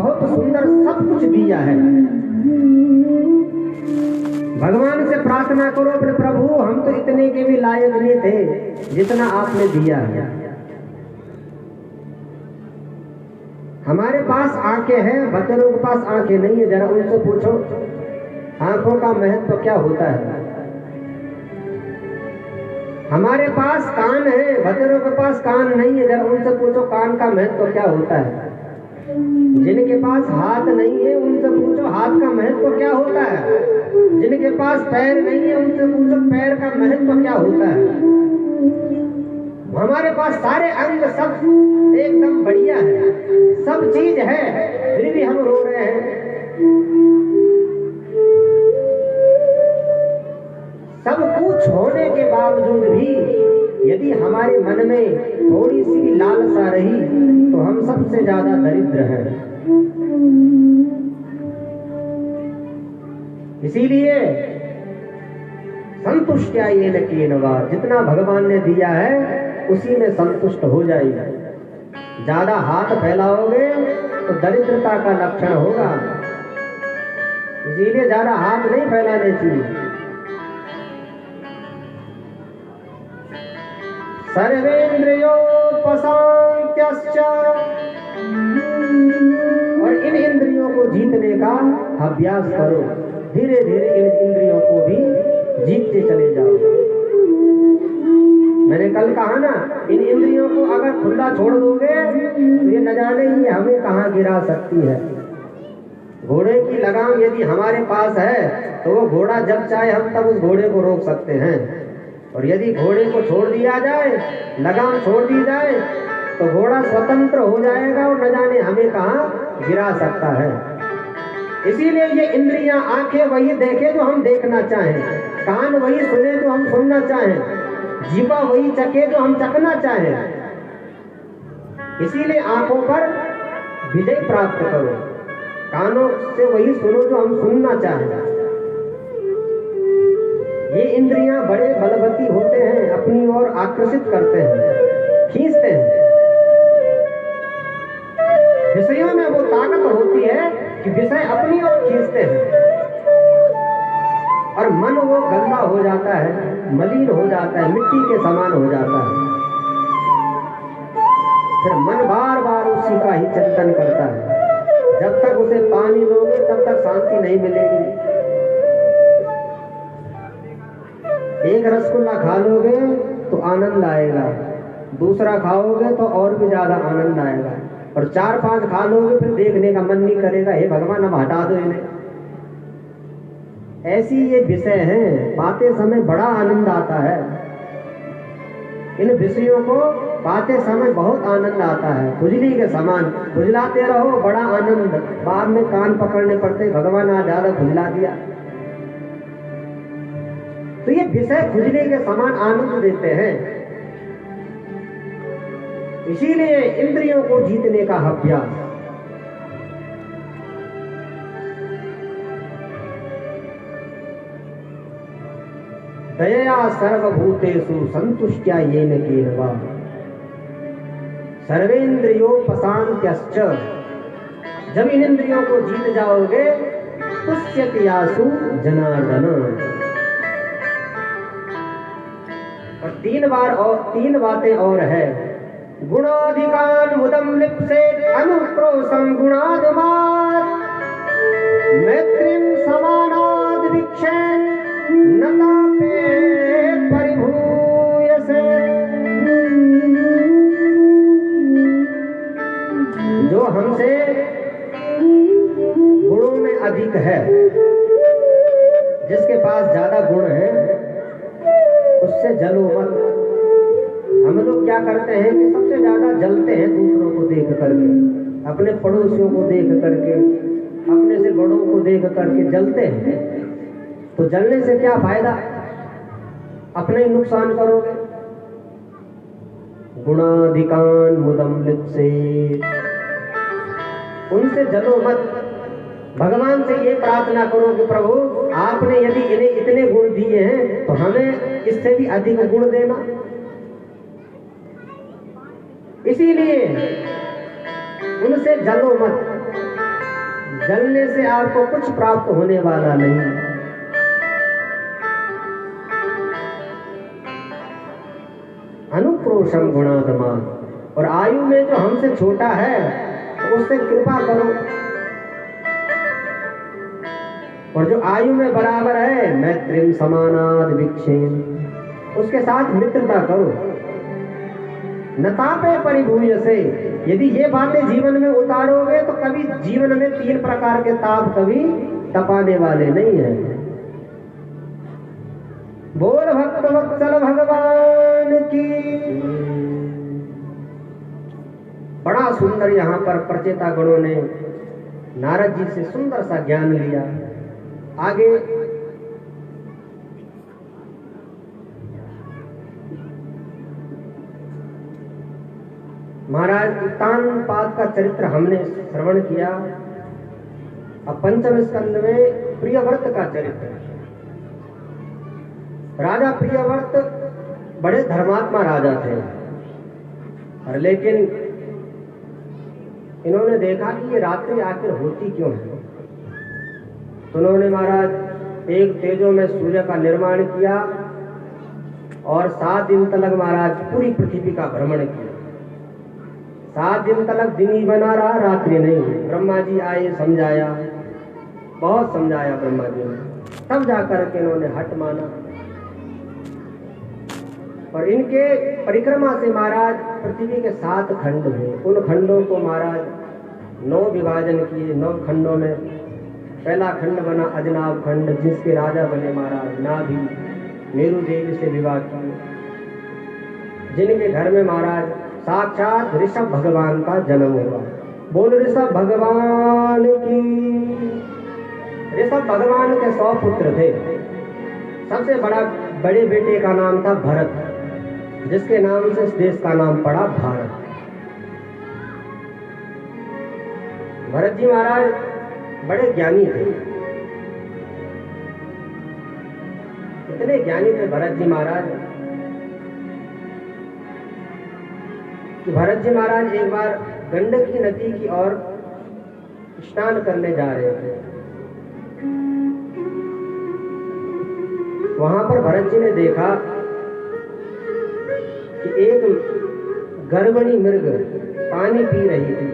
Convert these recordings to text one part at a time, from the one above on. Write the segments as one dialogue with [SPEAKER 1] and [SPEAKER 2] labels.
[SPEAKER 1] बहुत सुंदर सब कुछ दिया है। भगवान से प्रार्थना करो अपने प्रभु हम तो इतने के भी लायक नहीं थे जितना आपने दिया है। हमारे पास आंखें हैं, बच्चों के पास आंखें नहीं है, जरा उनसे पूछो आंखों का महत्व क्या होता है। हमारे पास कान है, बच्चों के पास कान नहीं है, जरा उनसे पूछो कान का महत्व क्या होता है। जिनके पास हाथ नहीं है उनसे पूछो हाथ का महत्व क्या होता है। जिनके पास पैर नहीं है उनसे पूछो पैर का महत्व क्या होता है। हमारे पास सारे अंग सब एकदम बढ़िया है, सब चीज है, फिर भी हम रो रहे हैं। सब कुछ होने के बावजूद भी यदि हमारे मन में थोड़ी सी भी लालसा रही तो हम सबसे ज्यादा दरिद्र हैं। इसीलिए संतुष्टया येन केनवा, जितना भगवान ने दिया है उसी में संतुष्ट हो जाइए। ज्यादा हाथ फैलाओगे तो दरिद्रता का लक्षण होगा। इसीलिए ज्यादा हाथ नहीं फैलाने चाहिए। सर्वेन्द्रियोपशांत्यश्च, और इन इंद्रियों को जीतने का अभ्यास करो। धीरे धीरे इन इंद्रियों को भी जीतते चले जाओ। मैंने कल कहा ना, इन इंद्रियों को अगर खुला छोड़ दोगे तो ये न जाने ही हमें कहाँ गिरा सकती है। घोड़े की लगाम यदि हमारे पास है तो वो घोड़ा जब चाहे हम तब उस घोड़े को रोक सकते हैं, और यदि घोड़े को छोड़ दिया जाए, लगाम छोड़ दी जाए तो घोड़ा स्वतंत्र हो जाएगा और न जाने हमें कहाँ गिरा सकता है। इसीलिए ये इंद्रियां, आंखें वही देखे जो हम देखना चाहें, कान वही सुने जो हम सुनना चाहें, जीवा वही चखे जो हम चखना चाहें। इसीलिए आंखों पर विजय प्राप्त करो, कानों से वही सुनो जो हम सुनना चाहें। ये इंद्रियां बड़े बलवती होते हैं, अपनी ओर आकर्षित करते हैं, खींचते हैं। विषयों में वो ताकत होती है कि विषय अपनी ओर खींचते हैं, और मन वो गंदा हो जाता है, मलिन हो जाता है, मिट्टी के समान हो जाता है। फिर मन बार बार उसी का ही चिंतन करता है। जब तक उसे पानी दोगे तब तक शांति नहीं मिलेगी। एक रसगुल्ला खा लोगे तो आनंद आएगा, दूसरा खाओगे तो और भी ज्यादा आनंद आएगा, और 4-5 खा लोगे फिर देखने का मन नहीं करेगा, हे भगवान अब हटा दो इन्हें। ऐसी ये विषय हैं, पाते समय बड़ा आनंद आता है। इन विषयों को पाते समय बहुत आनंद आता है, खुजली के समान खुजलाते रहो, बड़ा आनंद। बाद में कान पकड़ने पड़ते, भगवान आज ज्यादा खुजला दिया। तो ये विषय खुजली के समान आनंद देते हैं। इसीलिए इंद्रियों को जीतने का अभ्यास। दयया सर्वभूतेषु संतुष्ट्या येन केनवा, सर्वेन्द्रियोपशांत्यश्च, जब इन इंद्रियों को जीत जाओगे तुष्यति यासु जनार्दन। और 3 बातें और है। गुणाधिकान मुदम लिप्सेत अनुक्रोशम गुणादमात्, मैत्रीं समानाद वीक्षेत नतापे परिभूयसे। जो हमसे गुणों में अधिक है, जिसके पास ज्यादा गुण है, उससे जलो मत। हम लोग क्या करते हैं कि सबसे ज्यादा जलते हैं दूसरों को देख करके, अपने पड़ोसियों को देख करके, अपने से बड़ों को देख करके जलते हैं। तो जलने से क्या फायदा, अपने ही नुकसान करोगे। गुणाधिकान मुदम लिप्सेत, उनसे जलो मत। भगवान से ये प्रार्थना करो कि प्रभु आपने यदि इन्हें इतने गुण दिए हैं तो हमें इससे भी अधिक गुण देना। इसीलिए उनसे जलो मत। जलने से आपको कुछ प्राप्त होने वाला नहीं। अनुक्रोशम गुणाधमा, और आयु में जो हमसे छोटा है तो उससे कृपा करो, और जो आयु में बराबर है मैत्रीम समानाद विक्षेम, उसके साथ मित्रता करो। नतापे परिभूय से, यदि ये बातें जीवन में उतारोगे तो कभी जीवन में 3 प्रकार के ताप कभी तपाने वाले नहीं है। बोल भक्त वत्सल भगवान की। बड़ा सुंदर यहाँ पर प्रचेता गणों ने नारद जी से सुंदर सा ज्ञान लिया। आगे महाराज उत्तानपाद का चरित्र हमने श्रवण किया। अब पंचम स्कंद में प्रियव्रत का चरित्र। राजा प्रियव्रत बड़े धर्मात्मा राजा थे, और लेकिन इन्होंने देखा कि ये रात्रि आखिर होती क्यों है, तो उन्होंने महाराज एक तेजो में सूर्य का निर्माण किया और 7 दिन तक महाराज पूरी पृथ्वी का भ्रमण किया। 7 दिन तक दिन ही बना रहा, रात्रि नहीं। ब्रह्मा जी आए, समझाया, बहुत समझाया ब्रह्मा जी ने, तब जाकर के इन्होंने हट माना। और इनके परिक्रमा से महाराज पृथ्वी के 7 खंड हुए। उन खंडों को महाराज 9 विभाजन किए। 9 खंडों में पहला खंड बना अजनाब खंड, जिसके राजा बने महाराज नाभि, मेरु देवी से विवाह किए, जिनके घर में महाराज साक्षात ऋषभ भगवान का जन्म हुआ। बोल ऋषभ भगवान की। ऋषभ भगवान के 100 पुत्र थे। सबसे बड़े बेटे का नाम था भरत, जिसके नाम से इस देश का नाम पड़ा भारत। भरत जी महाराज बड़े ज्ञानी थे। इतने ज्ञानी थे भरत जी महाराज कि भरत जी महाराज एक बार गंडकी नदी की ओर स्नान करने जा रहे थे। वहां पर भरत जी ने देखा कि एक गर्भणी मृग पानी पी रही थी,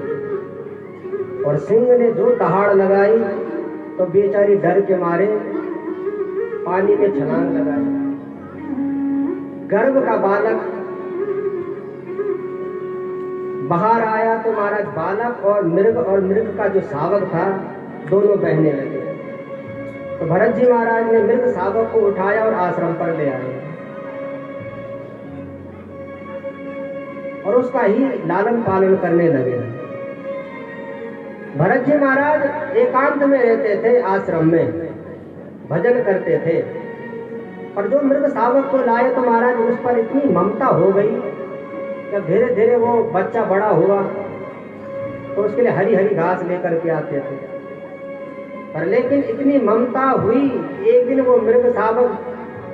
[SPEAKER 1] और सिंह ने जो दहाड़ लगाई तो बेचारी डर के मारे पानी में छलांग लगाई। गर्भ का बालक बाहर आया तो महाराज बालक और मृग का जो शावक था, दोनों बहने लगे। तो भरत जी महाराज ने मृग शावक को उठाया और आश्रम पर ले आए, और उसका ही लालन पालन करने लगे। भरत जी महाराज एकांत में रहते थे, आश्रम में भजन करते थे। और जो मृग शावक को लाए तो महाराज उस पर इतनी ममता हो गई कि धीरे धीरे वो बच्चा बड़ा हुआ तो उसके लिए हरी हरी घास लेकर के आते थे। पर लेकिन इतनी ममता हुई, एक दिन वो मृग शावक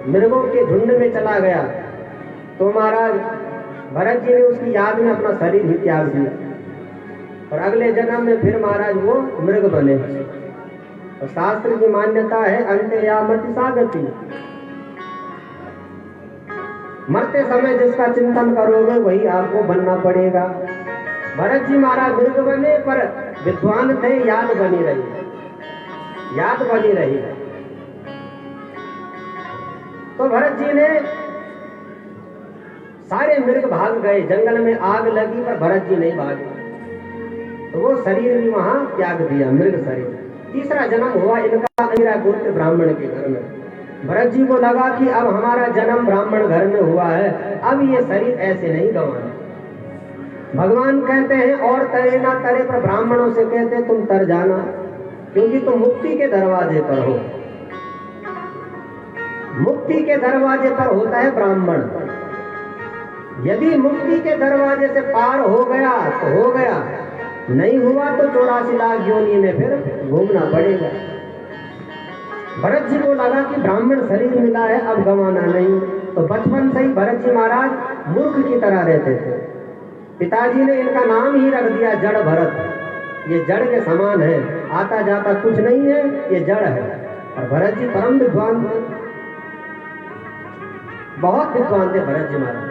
[SPEAKER 1] मृगों के झुंड में चला गया, तो महाराज भरत जी ने उसकी याद में अपना शरीर ही त्याग दिया, और अगले जन्म में फिर महाराज वो मृग बने। और शास्त्र की मान्यता है अंत्ययामति सागति, मरते समय जिसका चिंतन करोगे वही आपको बनना पड़ेगा। भरत जी महाराज मृग बने, पर विद्वान थे, याद बनी रही। तो भरत जी ने सारे मृग भाग गए, जंगल में आग लगी पर भरत जी नहीं भागे, तो वो शरीर भी वहां त्याग दिया, मृग शरीर। तीसरा जन्म हुआ इनका अंगिरा गोत्र ब्राह्मण के घर में। भरत जी को लगा कि अब हमारा जन्म ब्राह्मण घर में हुआ है, अब ये शरीर ऐसे नहीं गंवाना। भगवान कहते हैं और तरे ना तरे, पर ब्राह्मणों से कहते तुम तर जाना, क्योंकि तुम मुक्ति के दरवाजे पर हो। मुक्ति के दरवाजे पर होता है ब्राह्मण। यदि मुक्ति के दरवाजे से पार हो गया तो हो गया, नहीं हुआ तो 84 लाख योनि में फिर घूमना पड़ेगा। भरत जी को लगा कि ब्राह्मण शरीर मिला है, अब गंवाना नहीं, तो बचपन से ही भरत जी महाराज मूर्ख की तरह रहते थे। पिताजी ने इनका नाम ही रख दिया जड़ भरत, ये जड़ के समान है, आता जाता कुछ नहीं है, ये जड़ है। और भरत जी परम विद्वान थे, बहुत विद्वान थे भरत जी महाराज।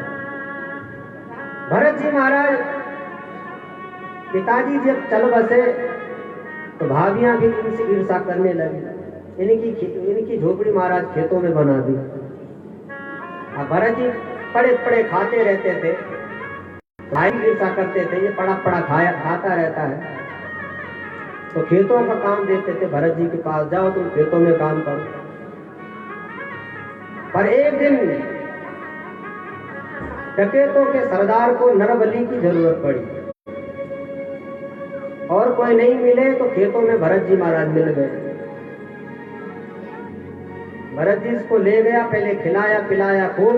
[SPEAKER 1] भरत जी महाराज पिताजी जब चल बसे तो भाभियां भी इनसे ईर्षा करने लगी। इनकी झोपड़ी महाराज खेतों में बना दी। अब भरत जी पड़े पड़े खाते रहते थे, भाई ईर्षा करते थे, ये पड़ा पड़ा खाता रहता है। तो खेतों का काम देते थे भरत जी के पास, जाओ तुम खेतों में काम करो। पर एक दिन डकैतों के सरदार को नरबली की जरूरत पड़ी और कोई नहीं मिले तो खेतों में भरत जी महाराज मिल गए। भरत जी इसको ले गया, पहले खिलाया पिलाया खूब,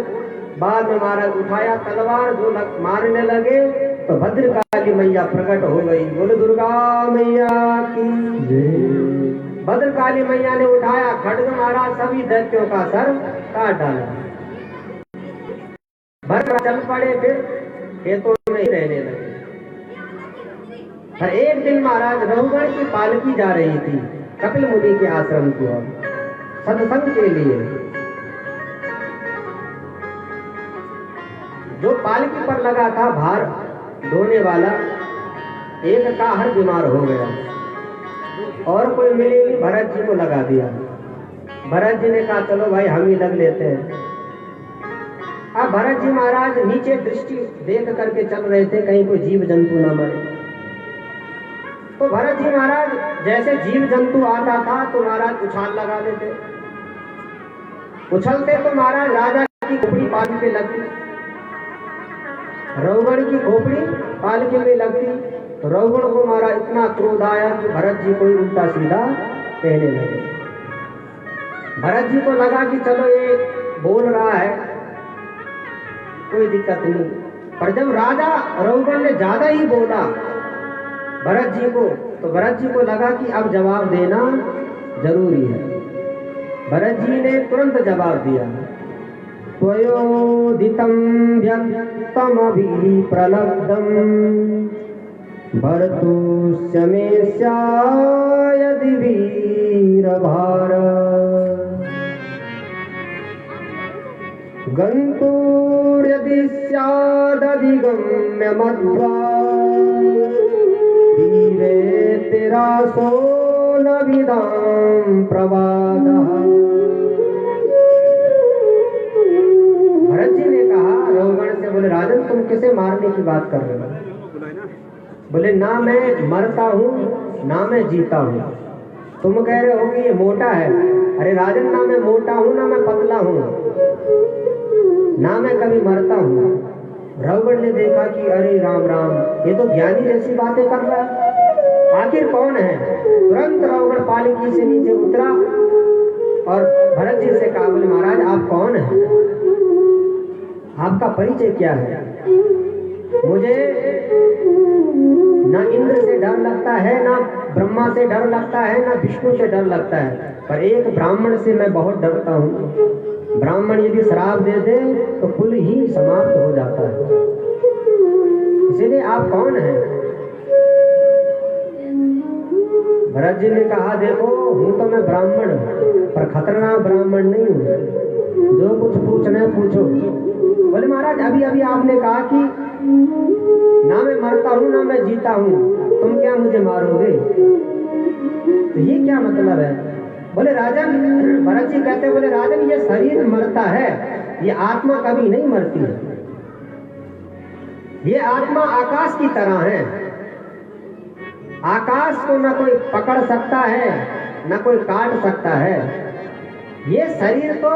[SPEAKER 1] बाद में महाराज उठाया तलवार, जो मारने लगे तो भद्रकाली मैया प्रकट हो गई। बोले दुर्गा मैया की जय। भद्रकाली मैया ने उठाया खड्ग, महाराज सभी दैत्यों का सर काट डाला। भद्र चल पड़े, फिर खेतों में ही रहने लगे। पर एक दिन महाराज रघुगण की पालकी जा रही थी कपिल मुनि के आश्रम की ओर सत्संग के लिए। जो पालकी पर लगा था भार ढोने वाला, एक का हर बीमार हो गया और कोई मिले नहीं, भरत जी को लगा दिया। भरत जी ने कहा चलो भाई हम ही लग लेते हैं। अब भरत जी महाराज नीचे दृष्टि देख करके चल रहे थे, कहीं कोई जीव जंतु ना मरे। तो भरत जी महाराज जैसे जीव जंतु आता था तो महाराज उछाल लगा देते, उछलते तो महाराज राजा की खोपड़ी पालकी पे लगती, रघुगण की खोपड़ी पालकी में लगती। तो रघुगण को महाराज इतना क्रोध आया कि भरत जी को उल्टा सीधा कहने लगे। भरत जी को लगा कि चलो ये बोल रहा है, कोई दिक्कत नहीं। पर जब राजा रघुगण ने ज्यादा ही बोला भरत जी को, तो भरत जी को लगा कि अब जवाब देना जरूरी है। भरत जी ने तुरंत जवाब दिया, त्वयोदितं व्यक्तमभि प्रलब्धं भरतोऽस्य मे स्यायदि वीरभार गन्तुर्यदि स्यादधिगम्य मध्वा धीरे तेरासो न विदां प्रवादः। भरत जी ने कहा रघुगण से, बोले राजन तुम किसे मारने की बात कर रहे हो? बोले ना मैं मरता हूँ ना मैं जीता हूँ। तुम कह रहे हो कि ये मोटा है, अरे राजन ना मैं मोटा हूँ ना मैं पतला हूँ, ना मैं कभी मरता हूँ। रघुगण ने देखा कि अरे राम राम, ये तो ज्ञानी जैसी बातें कर रहा है, आखिर कौन है? तुरंत रघुगण पालकी से नीचे उतरा और भरत जी से कहा, बोले महाराज आप कौन हैं, आपका परिचय क्या है? मुझे ना इंद्र से डर लगता है, ना ब्रह्मा से डर लगता है, ना विष्णु से डर लगता है, पर एक ब्राह्मण से मैं बहुत डरता हूँ। ब्राह्मण यदि श्राप दे दे तो कुल ही समाप्त हो जाता है। इसीलिए आप कौन हैं? भरत जी ने कहा देखो हूँ तो मैं ब्राह्मण, पर खतरनाक ब्राह्मण नहीं हूँ, जो कुछ पूछना है पूछो। बोले महाराज अभी अभी आपने कहा कि ना मैं मरता हूँ ना मैं जीता हूँ, तुम क्या मुझे मारोगे? तो ये क्या मतलब है? बोले राजन, भरत जी कहते बोले राजन ये शरीर मरता है, ये आत्मा कभी नहीं मरती है। ये आत्मा आकाश की तरह है, आकाश को न कोई पकड़ सकता है न कोई काट सकता है। ये शरीर तो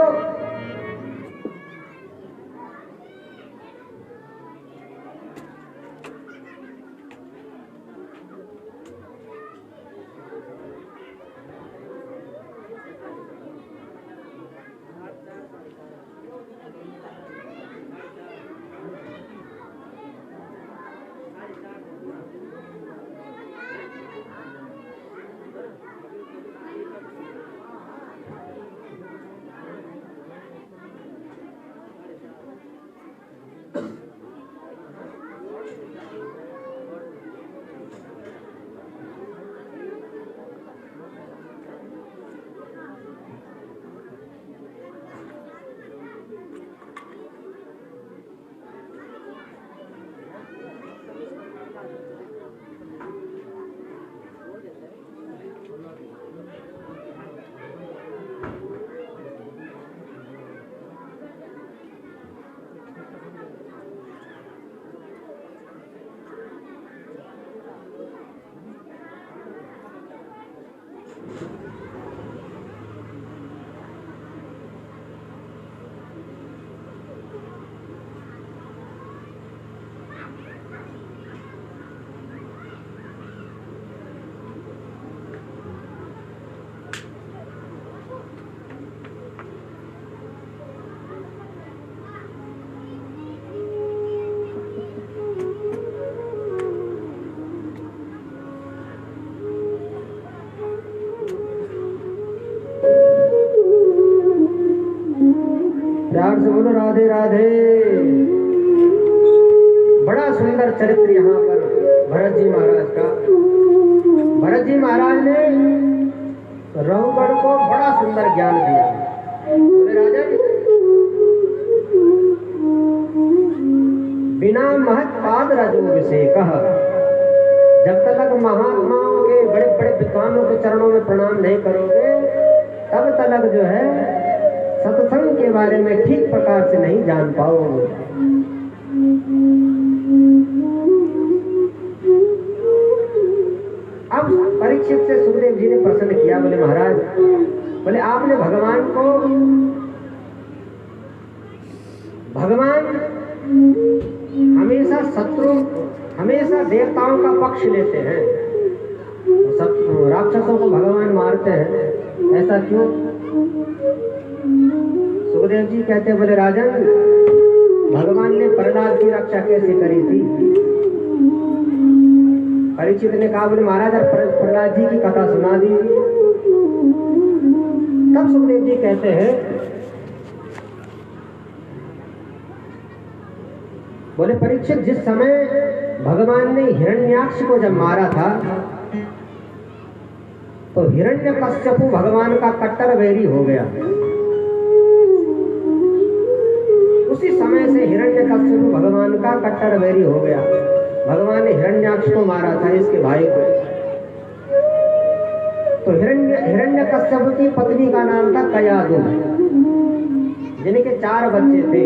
[SPEAKER 1] प्यार से बोलो राधे राधे। बड़ा सुंदर चरित्र यहाँ पर भरत जी महाराज का। भरत जी महाराज ने रघुगण को बड़ा सुंदर ज्ञान दिया। बोले राजा बिना महत पाद रजोभिषेक, जब तक महात्माओं के बड़े बड़े विद्वानों के चरणों में प्रणाम नहीं करोगे तब तक जो है सत्संग के बारे में ठीक प्रकार से नहीं जान पाओगे। अब परीक्षित से सुखदेव जी ने प्रश्न किया, बोले महाराज, बोले आपने भगवान हमेशा हमेशा देवताओं का पक्ष लेते हैं, राक्षसों को भगवान मारते हैं, ऐसा क्यों? सुखदेव जी कहते, बोले राजन, भगवान ने प्रहलाद की रक्षा कैसे करी थी? परीक्षित ने कहा, बोले महाराज प्रहलाद जी की कथा सुना दी। तब सुखदेव जी कहते हैं, बोले परीक्षित, जिस समय भगवान ने हिरण्याक्ष को जब मारा था तो हिरण्यकश्यपु भगवान का कट्टर वैरी हो गया। उसी समय से हिरण्यकश्यपु भगवान का कट्टर वैरी हो गया। भगवान ने हिरण्याक्ष को मारा था, इसके भाई को। तो हिरण्यकश्यपु की पत्नी का नाम था कयादु, जिनके 4 बच्चे थे,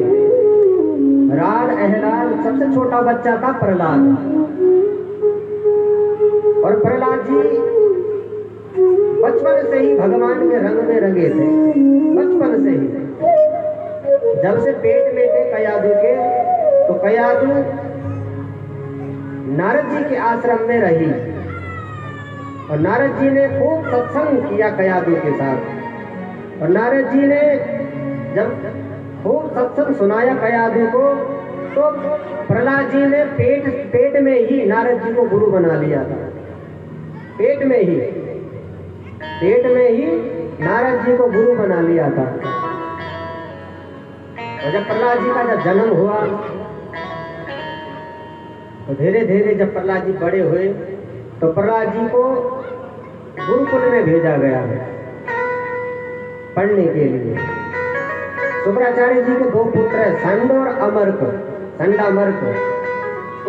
[SPEAKER 1] राल, अहलाल, सबसे छोटा बच्चा था प्रहलाद। और प्रहलाद जी बचपन से ही भगवान के रंग में रंगे थे, बचपन से ही। जब से पेट में थे कयादु के, तो कयादु नारद जी के आश्रम में रही और नारद जी ने खूब सत्संग किया कयादु के साथ। और नारद जी ने जब खूब सत्संग सुनाया कयादु को, तो प्रहलाद जी ने पेट में ही नारद जी को गुरु बना लिया था। पेट में ही नारद जी को गुरु बना लिया था। और जब प्रहलाद जी का जब जन्म हुआ तो धीरे धीरे जब प्रहलाद जी बड़े हुए तो प्रहलाद जी को गुरुकुल में भेजा गया पढ़ने के लिए। शुक्राचार्य जी के 2 पुत्र हैं, संड और अमर्क, संडामर्क,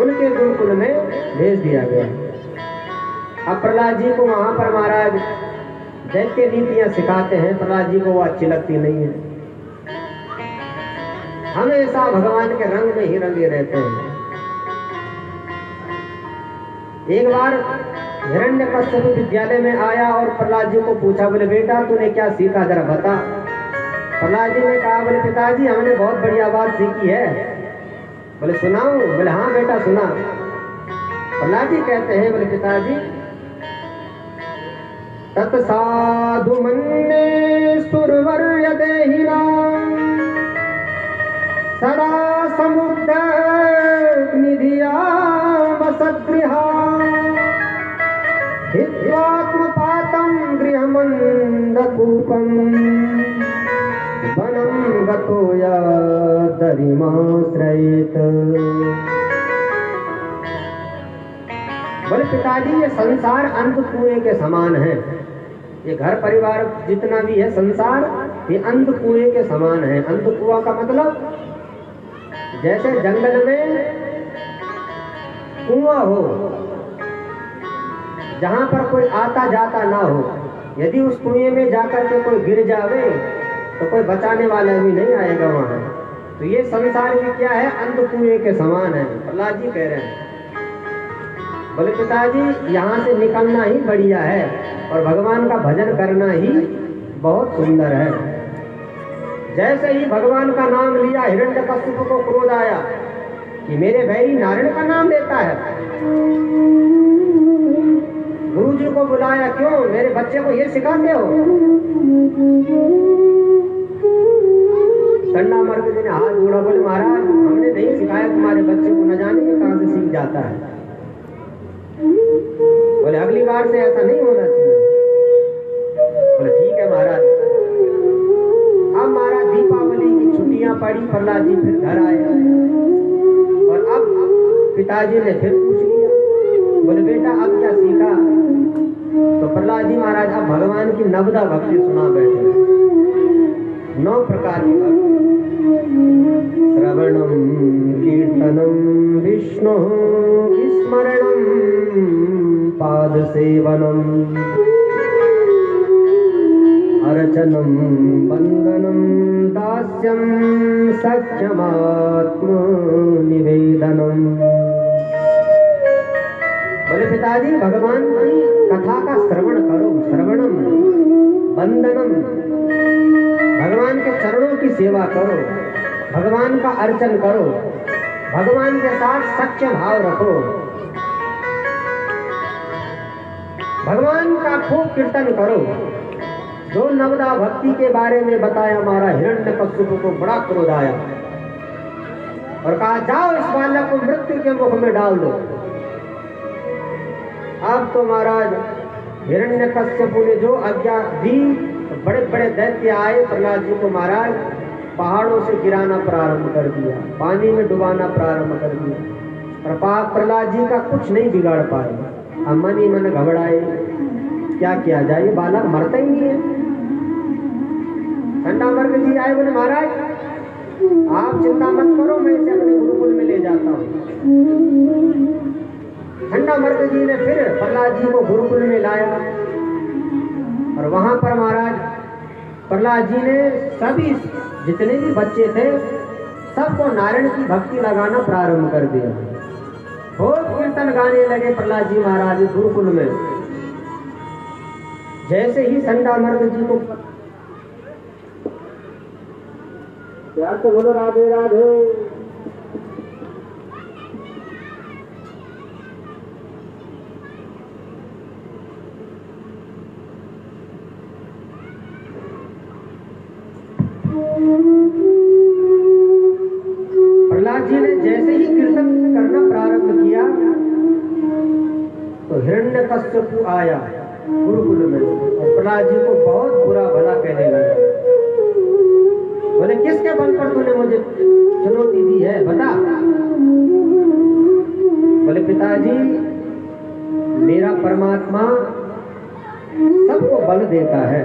[SPEAKER 1] उनके गुरुकुल में भेज दिया गया। अब प्रहलाद जी को वहां पर महाराज दैत्य नीतियां सिखाते हैं। प्रहलाद जी को वो अच्छी लगती नहीं है, हमेशा भगवान के रंग में ही रंगे रहते हैं। एक बार हिरण्यकश्यप विद्यालय में आया और प्रहलाद जी को पूछा, बोले बेटा तूने क्या सीखा, जरा बता। प्रहलाद जी ने कहा, बोले पिताजी हमने बहुत बढ़िया बात सीखी है। बोले सुनाऊं? बोले हाँ बेटा सुना। प्रहलाद जी कहते हैं, बोले पिताजी, तत्साधु मन्ये सुरवर्य देहिना सदा समुद्र निधिया वसगृहा हित्वात्मपातं गृहमन्दकूपं वनं गतो यदरिमाश्रयेत। बोले पिताजी ये संसार अंत कुएं के समान है। ये घर परिवार जितना भी है संसार, ये अंत कुएं के समान है। अंत कुआं का मतलब जैसे जंगल में कुआं हो जहां पर कोई आता जाता ना हो, यदि उस कुएं में जाकर के कोई गिर जावे तो कोई बचाने वाला भी नहीं आएगा वहां। तो ये संसार भी क्या है, अंध कुएं के समान है। प्रहलाद जी कह रहे हैं। बोले पिताजी यहाँ से निकलना ही बढ़िया है और भगवान का भजन करना ही बहुत सुंदर है। जैसे ही भगवान का नाम लिया हिरण्यकश्यप को क्रोध आया कि मेरे बैरी नारायण का नाम लेता है। गुरुजी को बुलाया, क्यों मेरे बच्चे को ये सिखाते हो? चंडामर्ग जी ने हाथ जोड़ा, बोले महाराज हमने नहीं सिखाया, तुम्हारे बच्चे को न जाने ये कहां से सीख जाता है। बोले अगली बार से ऐसा नहीं होना चाहिए। बोले ठीक है महाराज। अब महाराज दीपावली की छुट्टियां पड़ी, प्रहलाद जी फिर घर आए और अब पिताजी ने फिर पूछ लिया, बोले बेटा अब क्या सीखा? तो प्रहलाद जी महाराज अब भगवान की नवदा भक्ति सुना बैठे, 9 प्रकार की भक्ति। श्रवणम कीर्तनम विष्णु स्मरणम पाद सेवनम अर्चनम वंदनम दास्यम सख्यमात्म निवेदनम। बोले पिताजी भगवान की कथा का श्रवण करो, श्रवणम वंदनम, भगवान के चरणों की सेवा करो, भगवान का अर्चन करो, भगवान के साथ सच्चा भाव रखो, भगवान का खूब कीर्तन करो। जो नवदा भक्ति के बारे में बताया, हमारा हिरण्यकश्यप को बड़ा क्रोध आया और कहा जाओ इस बालक को मृत्यु के मुख में डाल दो। अब तो महाराज हिरण्यकश्यप ने जो आज्ञा दी, तो बड़े बड़े दैत्य आए, प्रहलाद जी को महाराज पहाड़ों से गिराना प्रारंभ कर दिया, पानी में डुबाना प्रारंभ कर दिया। और प्रहलाद जी का कुछ नहीं बिगाड़ पाए। अब मन ही मन घबराए, क्या किया जाए, ये बालक मरता ही नहीं है। चंडामर्ग जी आए, बोले महाराज आप चिंता मत करो, मैं इसे अपने गुरुकुल में ले जाता हूँ। चंडामर्ग जी ने फिर प्रहलाद जी को गुरुकुल में लाया और वहां पर महाराज प्रहलाद जी ने सभी जितने भी बच्चे थे सबको नारायण की भक्ति लगाना प्रारंभ कर दिया। बहुत कीर्तन गाने लगे प्रहलाद जी महाराज गुरुकुल में। जैसे ही चंडामर्ग जी को प्यार से बोलो राधे राधे। प्रहलाद जी ने जैसे ही कीर्तन करना प्रारंभ किया तो हिरण्यकश्यप आया गुरुकुल में और प्रहलाद जी को बहुत बुरा भला कहने लगा। बोले किसके बल पर तूने मुझे चुनौती दी है, बता। बोले पिताजी मेरा परमात्मा सबको बल देता है,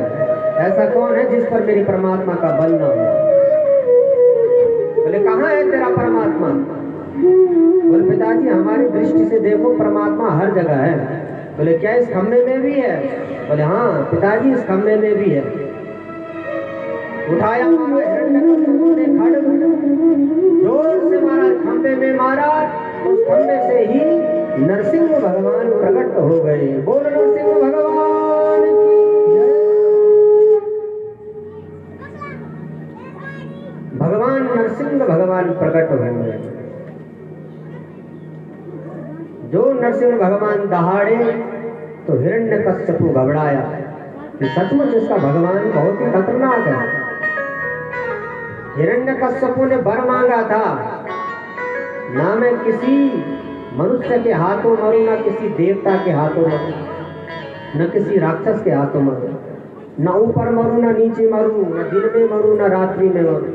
[SPEAKER 1] ऐसा कौन है जिस पर मेरी परमात्मा का बल ना हो। बोले कहाँ है तेरा परमात्मा? बोले पिताजी हमारी दृष्टि से देखो परमात्मा हर जगह है। बोले क्या इस खम्भे में भी है? बोले हाँ पिताजी इस खम्भे में भी है। उठाया जोर से मारा, खम्भे में मारा, उस खम्भे से ही नरसिंह भगवान प्रकट हो गए। बोल नरसिंह भगवान की जय। भगवान नरसिंह भगवान प्रकट हो गए। जो नरसिंह भगवान दहाड़े तो हिरण्यकश्यप घबराया कि सचमुच इसका भगवान बहुत ही खतरनाक है। हिरण्यकश्यप ने वर मांगा था, ना मैं किसी मनुष्य के हाथों मरूं, ना किसी देवता के हाथों मरूं, न किसी राक्षस के हाथों मरूं, न ऊपर मरूं न नीचे मरूं, न दिन में मरूं न रात्रि में मरूं,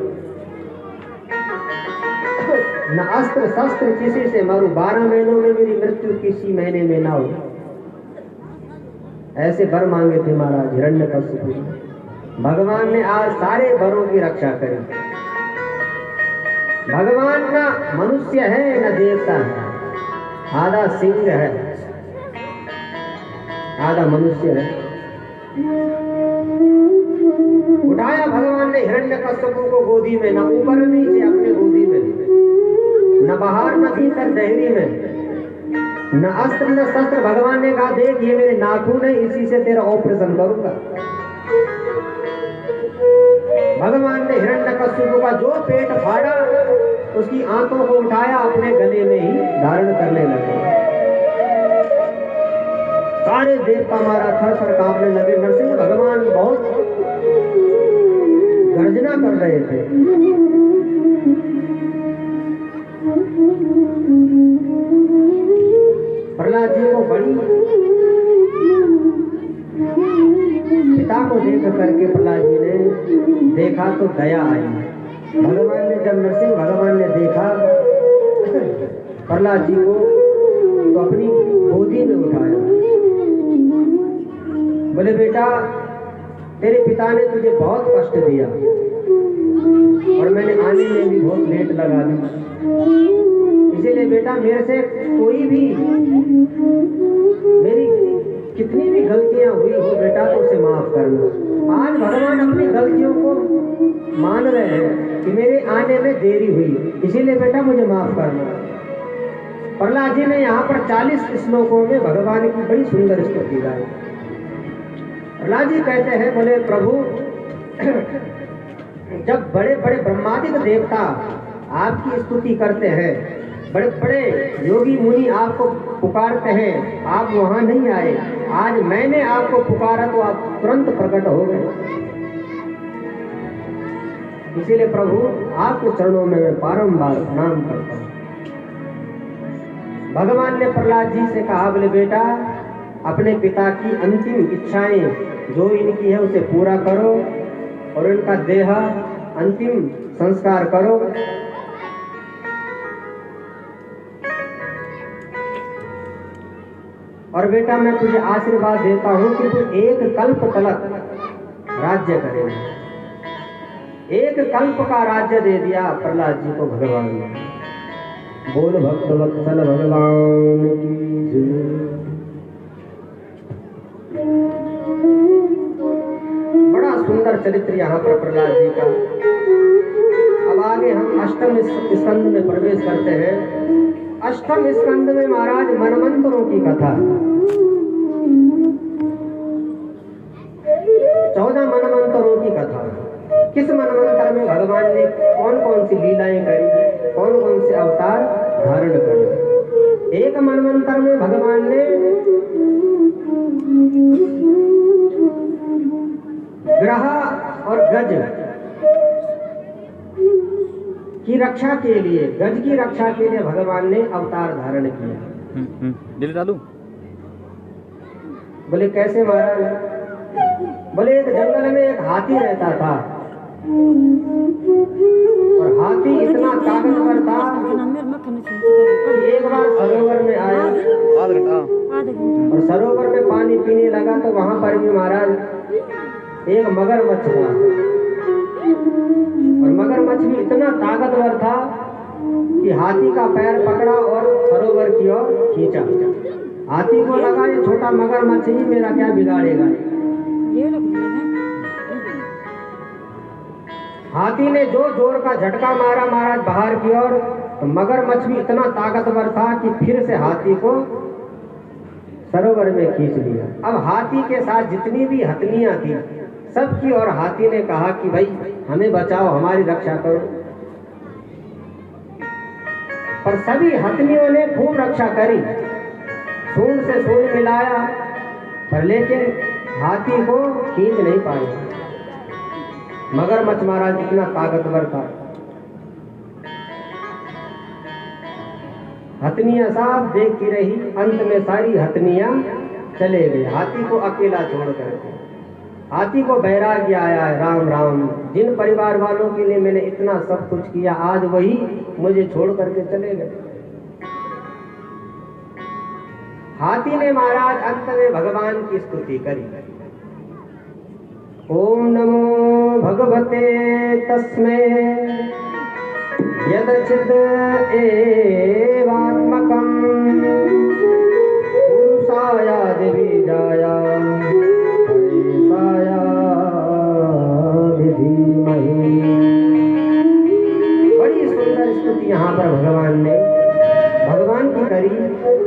[SPEAKER 1] न अस्त्र शस्त्र किसी से मरूं, 12 महीनों में मेरी मृत्यु किसी महीने में ना हो। ऐसे वर मांगे थे महाराज हिरण्यकश्यप। भगवान ने आज सारे वरों की रक्षा करी। भगवान ना मनुष्य है न देवता है, आधा सिंह है आधा मनुष्य है। उठाया भगवान ने हिरण्यकश्यप को गोदी में, न ऊपर नीचे अपने गोदी में, न बाहर न भीतर दहरी में, न अस्त्र न शस्त्र। भगवान ने कहा देख ये मेरे नाखून है, इसी से तेरा ऑपरेशन करूंगा। भगवान ने हिरण्यकश्यप का जो पेट फाड़ा, उसकी आंतों को उठाया, अपने गले में ही धारण करने लगे। सारे देवता हमारा थर थर कांपने लगे। नरसिंह भगवान बहुत गर्जना कर रहे थे। प्रहलाद जी को बड़ी पिता को देख करके प्रहलाद जी ने देखा तो दया आई। भगवान ने जब नरसिंह भगवान ने देखा प्रहलाद जी को तो अपनी गोदी में उठाया। बोले बेटा तेरे पिता ने तुझे बहुत कष्ट दिया और मैंने आने में भी बहुत लेट लगा दी, इसीलिए बेटा मेरे से कोई भी मेरी कितनी भी गलतियां हुई हो बेटा तो उसे माफ करना। आज भगवान अपनी गलतियों को मान रहे हैं कि मेरे आने में देरी हुई, इसीलिए बेटा मुझे माफ करना। प्रहलाद जी ने यहाँ पर 40 श्लोकों में भगवान की बड़ी सुंदर स्तुति गाई। प्रहलाद जी कहते हैं, बोले प्रभु जब बड़े बड़े ब्रह्मादिक देवता आपकी स्तुति करते हैं, बड़े बड़े योगी मुनि आपको पुकारते हैं, आप वहां नहीं आए। आज मैंने आपको पुकारा तो आप तुरंत प्रकट हो गए, इसीलिए प्रभु आपके चरणों में मैं बारंबार प्रणाम करता हूँ। भगवान ने प्रहलाद जी से कहा, बोले बेटा अपने पिता की अंतिम इच्छाएं जो इनकी है उसे पूरा करो और इनका देह अंतिम संस्कार करो। और बेटा मैं तुझे आशीर्वाद देता हूं कि तू एक कल्प तलक राज्य करेगा। एक कल्प का राज्य दे दिया प्रहलाद जी को भगवान ने। बोल भक्त वत्सल भगवान की जय। बड़ा सुंदर चरित्र यहाँ पर प्रहलाद जी का। अब आगे हम अष्टम स्कंद में प्रवेश करते हैं। अष्टम स्कंद में महाराज मनमंत्रों की कथा, 14 मनमंत्रों की कथा। किस मनमंत्र में भगवान ने कौन कौन सी लीलाएं करी, कौन कौन से अवतार धारण करे। एक मनमंत्र में भगवान ने ग्रह और गज की रक्षा के लिए, गज की रक्षा के लिए भगवान ने अवतार धारण किया।
[SPEAKER 2] डालू।
[SPEAKER 1] बोले कैसे महाराज? बोले एक जंगल में एक हाथी रहता था और हाथी इतना ताकतवर था कि एक बार सरोवर में आया और सरोवर में पानी पीने लगा तो वहां पर भी महाराज एक मगरमच्छ था और मगरमच्छ भी इतना ताकतवर था कि हाथी का पैर पकड़ा और सरोवर की ओर खींचा। हाथी को लगा ये छोटा मगरमच्छ ही मेरा क्या बिगाड़ेगा। हाथी ने जो जोर का झटका मारा महाराज बाहर की ओर, तो मगरमच्छ भी इतना ताकतवर था कि फिर से हाथी को सरोवर में खींच लिया। अब हाथी के साथ जितनी भी हथनियां थी सबकी और हाथी ने कहा कि भाई हमें बचाओ, हमारी रक्षा करो। पर सभी हथनियों ने खूब रक्षा करी, सूंड से सूंड मिलाया, पर लेकिन हाथी को खींच नहीं पाए। मगरमच्छ महाराज इतना ताकतवर था। हथनियां साफ देखती रही, अंत में सारी हथनियां चले गई, हाथी को अकेला छोड़ करके। हाथी को वैराग्य आया है, राम राम, जिन परिवार वालों के लिए मैंने इतना सब कुछ किया आज वही मुझे छोड़ करके चले गए। हाथी ने महाराज अंत में भगवान की स्तुति करी। ओम नमो भगवते तस्मै यदचिद एवात्मकं पुरुषाय दिविजाय बड़ी सुंदर स्तुति यहाँ पर भगवान की करी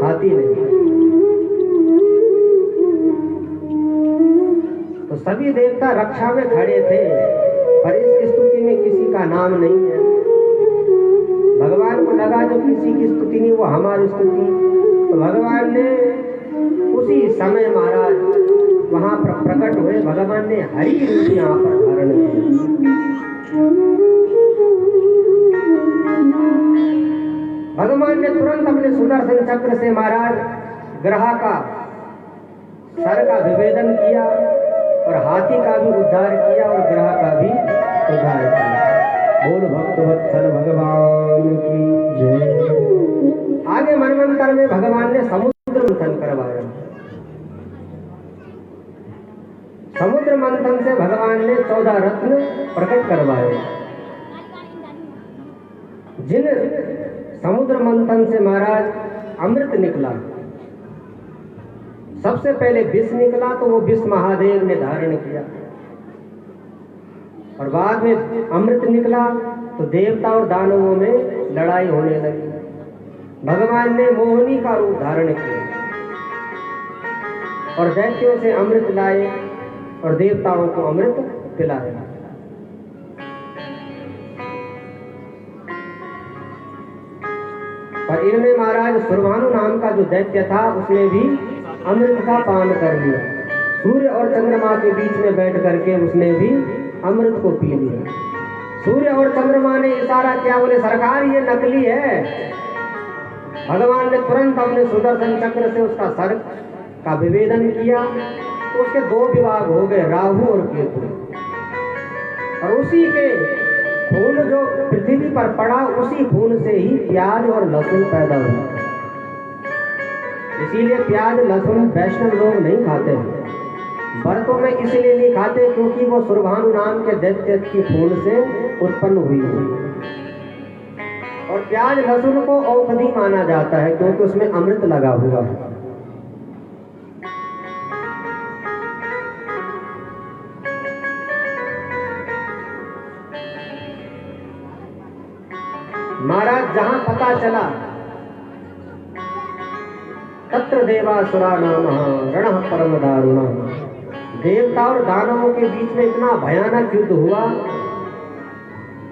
[SPEAKER 1] हाथी ने। सभी देवता रक्षा में खड़े थे, पर इस स्तुति में किसी का नाम नहीं है। भगवान को लगा जो किसी की स्तुति नहीं वो हमारी स्तुति, तो भगवान ने उसी समय महाराज वहां प्रकट हुए। भगवान ने हरि रूप यहाँ पर धारण किया। भगवान ने तुरंत अपने सुदर्शन चक्र से महाराज ग्रह का सर का विभेदन किया और हाथी का भी उद्धार किया और ग्रह का भी उद्धार किया। बोल भक्त वत्सल भगवान की जय। आगे मनवंतर में भगवान ने समुद्र मंथन करवाया। समुद्र मंथन से भगवान ने 14 रत्न प्रकट करवाए। जिन समुद्र मंथन से महाराज अमृत निकला, सबसे पहले विष निकला, तो वो विष महादेव ने धारण किया, और बाद में अमृत निकला तो देवता और दानवों में लड़ाई होने लगी। भगवान ने मोहिनी का रूप धारण किया और दैत्यों से अमृत लाए और देवताओं को अमृत पिलाया। पर इनमें महाराज सुरभानु नाम का जो दैत्य था उसने भी अमृत का पान कर लिया। सूर्य और चंद्रमा के बीच में बैठ करके उसने भी अमृत को पी लिया। सूर्य और चंद्रमा ने इशारा किया, बोले सरकार ये नकली है। भगवान ने तुरंत अपने सुदर्शन चक्र से उसका सर का विभेदन किया, तो उसके 2 विभाग हो गए, राहु और केतु। और उसी के खून जो पृथ्वी पर पड़ा, उसी खून से ही प्याज और लहसुन पैदा हुआ। इसीलिए प्याज लहसुन वैष्णव लोग नहीं खाते हैं। व्रतों में इसलिए नहीं खाते क्योंकि वो सुरभानु नाम के दैत्य की खून से उत्पन्न हुई है। और प्याज लहसुन को औषधि माना जाता है क्योंकि उसमें अमृत लगा हुआ है। महाराज जहां पता चला तत्र देवासुरा नामः रणः परम दारुणः, देवता और दानवों के बीच में इतना भयानक युद्ध हुआ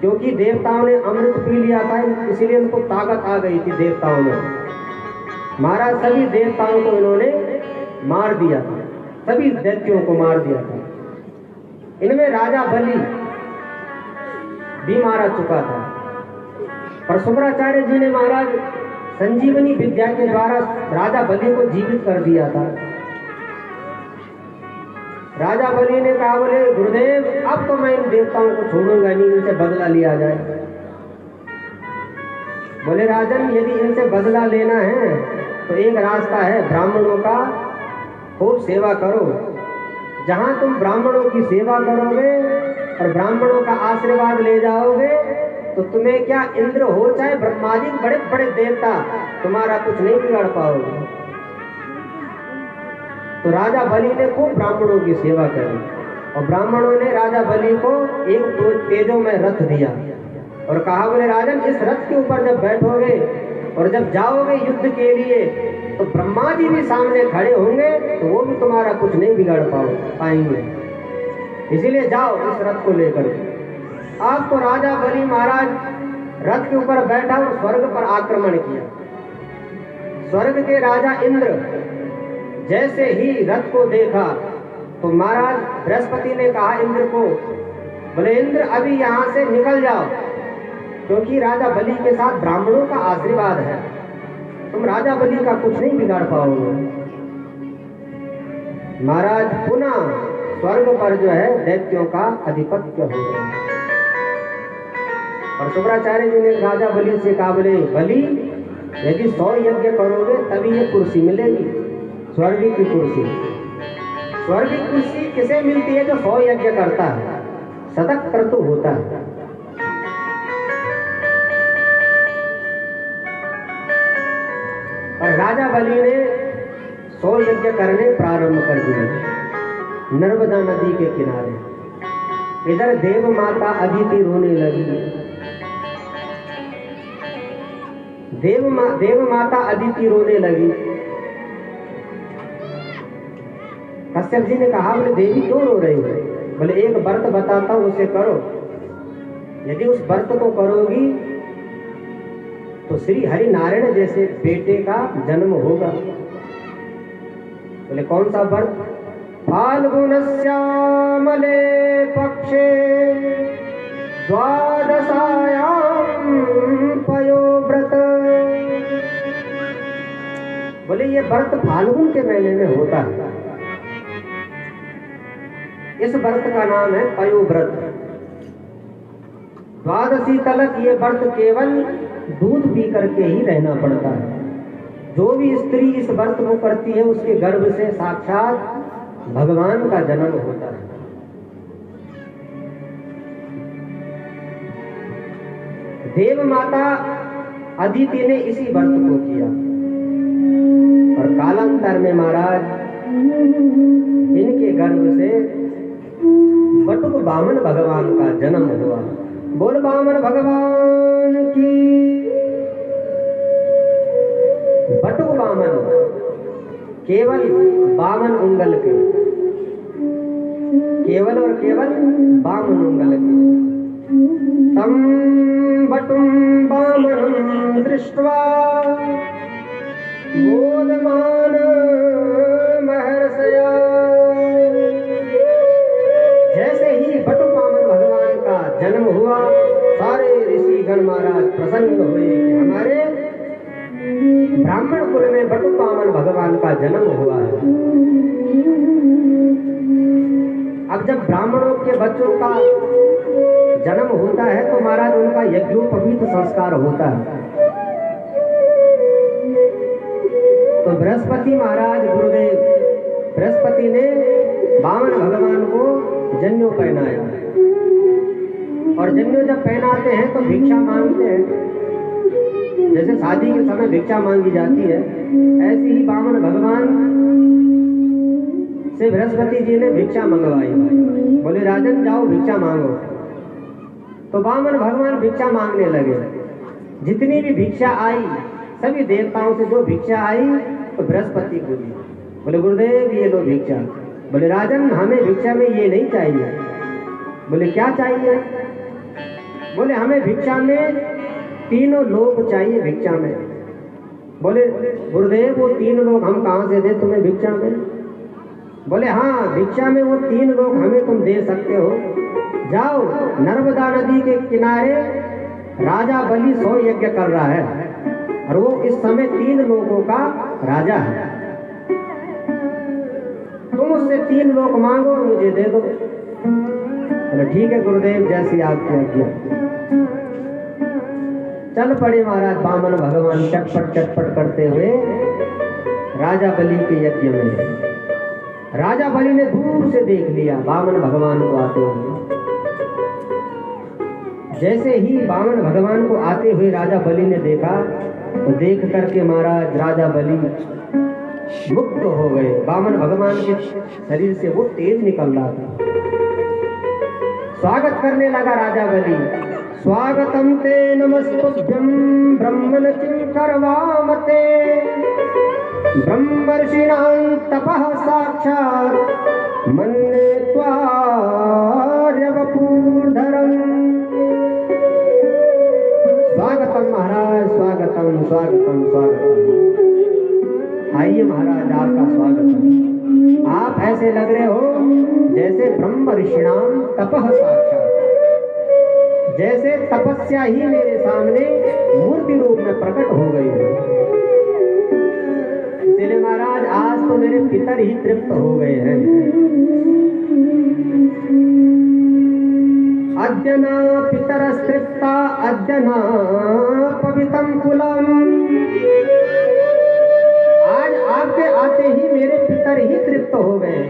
[SPEAKER 1] क्योंकि देवताओं ने अमृत पी लिया था, इसलिए उनको ताकत आ गई थी देवताओं में। महाराज सभी देवताओं को इन्होंने मार दिया था, सभी दैत्यों को मार दिया था। इनमें राजा बलि भी मारा चुका था, पर शुक्राचार्य जी ने महाराज संजीवनी विद्या के द्वारा राजा बलि को जीवित कर दिया था। राजा बलि ने कहा, बोले गुरुदेव अब तो मैं इन देवताओं को छोड़ूंगा नहीं, इनसे बदला लिया जाए। बोले राजन यदि इनसे बदला लेना है तो एक रास्ता है, ब्राह्मणों का खूब सेवा करो। जहां तुम ब्राह्मणों की सेवा करोगे और ब्राह्मणों का आशीर्वाद ले जाओगे तो तुम्हें क्या इंद्र हो चाहे ब्रह्मादि बड़े बड़े देवता, तुम्हारा कुछ नहीं बिगाड़ पाओगे। तो राजा बलि ने खूब ब्राह्मणों की सेवा करी और ब्राह्मणों ने राजा बलि को एक तेजो में रथ दिया और कहा, बोले राजन इस रथ के ऊपर जब बैठोगे और जब जाओगे युद्ध के लिए तो ब्रह्मा जी भी सामने खड़े होंगे, तो वो भी तुम्हारा कुछ नहीं बिगाड़ पाएंगे, इसीलिए जाओ इस रथ को लेकर। अब तो राजा बलि महाराज रथ के ऊपर बैठा और स्वर्ग पर आक्रमण किया। स्वर्ग के राजा इंद्र जैसे ही रथ को देखा तो महाराज बृहस्पति ने कहा इंद्र को, बोले इंद्र अभी यहाँ से निकल जाओ, क्योंकि राजा बलि के साथ ब्राह्मणों का आशीर्वाद है, तुम राजा बलि का कुछ नहीं बिगाड़ पाओगे। महाराज पुनः स्वर्ग पर जो है दैत्यों का अधिपत्य हो गया। और शुक्राचार्य जी ने राजा बलि से कहा, बोले बलि यदि 100 यज्ञ करोगे तभी ये कुर्सी मिलेगी, स्वर्ग की कुर्सी। स्वर्ग की कुर्सी किसे मिलती है? जो 100 यज्ञ करता है, सतत कर्तु होता है। और राजा बलि ने 100 यज्ञ करने प्रारंभ कर दिए नर्मदा नदी के किनारे। इधर देव माता अदिति रोने लगी। देव माता अदिति रोने लगी। कश्यप जी ने कहा, बोले देवी क्यों रो रही हो? बोले एक व्रत बताता हूं, उसे करो। यदि उस व्रत को करोगी तो श्री हरि नारायण जैसे बेटे का जन्म होगा। बोले कौन सा व्रत? फाल्गुनस्यामले पक्षे द्वादशायां पयोव्रत। बोले ये व्रत फाल्गुन के महीने में होता है। इस व्रत का नाम है पयोव्रत। द्वादशी तलक ये व्रत केवल दूध पी करके ही रहना पड़ता है। जो भी स्त्री इस व्रत को करती है उसके गर्भ से साक्षात भगवान का जन्म होता है। देव माता अदिति ने इसी व्रत को किया और कालांतर में महाराज इनके गर्भ से बटुक वामन भगवान का जन्म हुआ। बोल वामन भगवान की। बटुक वामन केवल 52 उंगल के, केवल और केवल 52 उंगल के। तम बटुम वामनं दृष्ट्वा बोधमान महर्षया। जैसे ही बटुक वामन भगवान का जन्म हुआ, सारे ऋषिगण महाराज प्रसन्न हुए कि हमारे ब्राह्मण कुल में बटुक वामन भगवान का जन्म हुआ है। अब जब ब्राह्मणों के बच्चों का जन्म होता है तो महाराज उनका यज्ञोपवीत संस्कार होता है। तो बृहस्पति महाराज गुरुदेव बृहस्पति ने वामन भगवान को जन्यो पहनाया और जन्यो जब पहनाते हैं तो भिक्षा मांगते हैं। जैसे शादी के समय भिक्षा मांगी जाती है, ऐसे ही वामन भगवान से बृहस्पति जी ने भिक्षा मंगवाई। बोले राजन जाओ भिक्षा मांगो। तो वामन भगवान भिक्षा मांगने लगे। जितनी भी भिक्षा आई सभी देवताओं से जो भिक्षा आई तो बृहस्पति को दी। बोले गुरुदेव ये लो भिक्षा। बोले राजन हमें भिक्षा में ये नहीं चाहिए। बोले क्या चाहिए? बोले हमें भिक्षा में तीनों लोग चाहिए भिक्षा में। बोले गुरुदेव वो 3 लोग हम कहाँ से दे तुम्हें भिक्षा में? बोले हाँ भिक्षा में वो 3 लोग हमें तुम दे सकते हो। जाओ नर्मदा नदी के किनारे राजा बलि 100 यज्ञ कर रहा है और वो इस समय 3 लोगों का राजा है। तुम उससे 3 लोग मांगो और मुझे दे दो। बोले ठीक है गुरुदेव जैसी आपकी आज्ञा। चल पड़े महाराज वामन भगवान चटपट चटपट करते हुए राजा बलि के यज्ञ में। राजा बलि ने दूर से देख लिया वामन भगवान को आते हुए। जैसे ही वामन भगवान को आते हुए राजा बलि ने देखा तो देख करके महाराज राजा बलि मुक्त हो गए। वामन भगवान के शरीर से वो तेज निकल रहा था। स्वागत करने लगा राजा बलि। स्वागतम ते नमस्तुभ्यं ब्रह्मण किंकरवामते ब्रह्मर्षिणां तपः साक्षात् मन्ये त्वार्यवपूर्धरम्। स्वागतम महाराज स्वागतम स्वागतम स्वागतम। आइए महाराज आपका स्वागत है। आप ऐसे लग रहे हो जैसे ब्रह्म ऋषिणाम तपः साक्षात्, जैसे तपस्या ही मेरे सामने मूर्ति रूप में प्रकट हो गई है। इसलिए महाराज आज तो मेरे पितर ही तृप्त हो गए हैं। अद्यना पितरस्तृप्ता अद्यना पवित्रं कुलम्। आज आपके आते ही मेरे पितर ही तृप्त हो गए।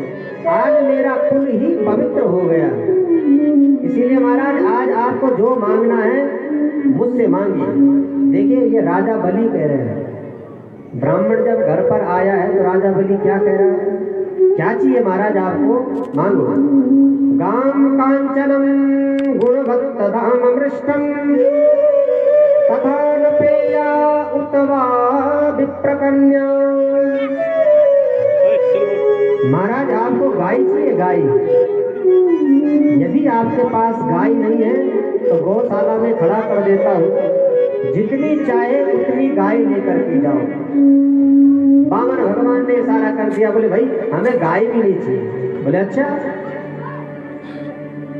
[SPEAKER 1] आज मेरा कुल ही पवित्र हो गया। इसीलिए महाराज आज आपको जो मांगना है मुझसे मांगिए। देखिए ये राजा बलि कह रहे हैं। ब्राह्मण जब घर पर आया है तो राजा बलि क्या कह रहा है? क्या चाहिए महाराज आपको? मांगो। गाम कांचनम गुणवत्तदाम मृष्टम तथा न पेया उतवा विप्रकन्या। महाराज आपको गाय चाहिए, गाय। यदि आपके पास गाय नहीं है तो गौशाला में खड़ा कर देता हूँ, जितनी चाहे उतनी गाय लेकर के जाओ। बामन भगवान ने इशारा कर दिया, बोले भाई हमें गाय भी नहीं चाहिए। बोले अच्छा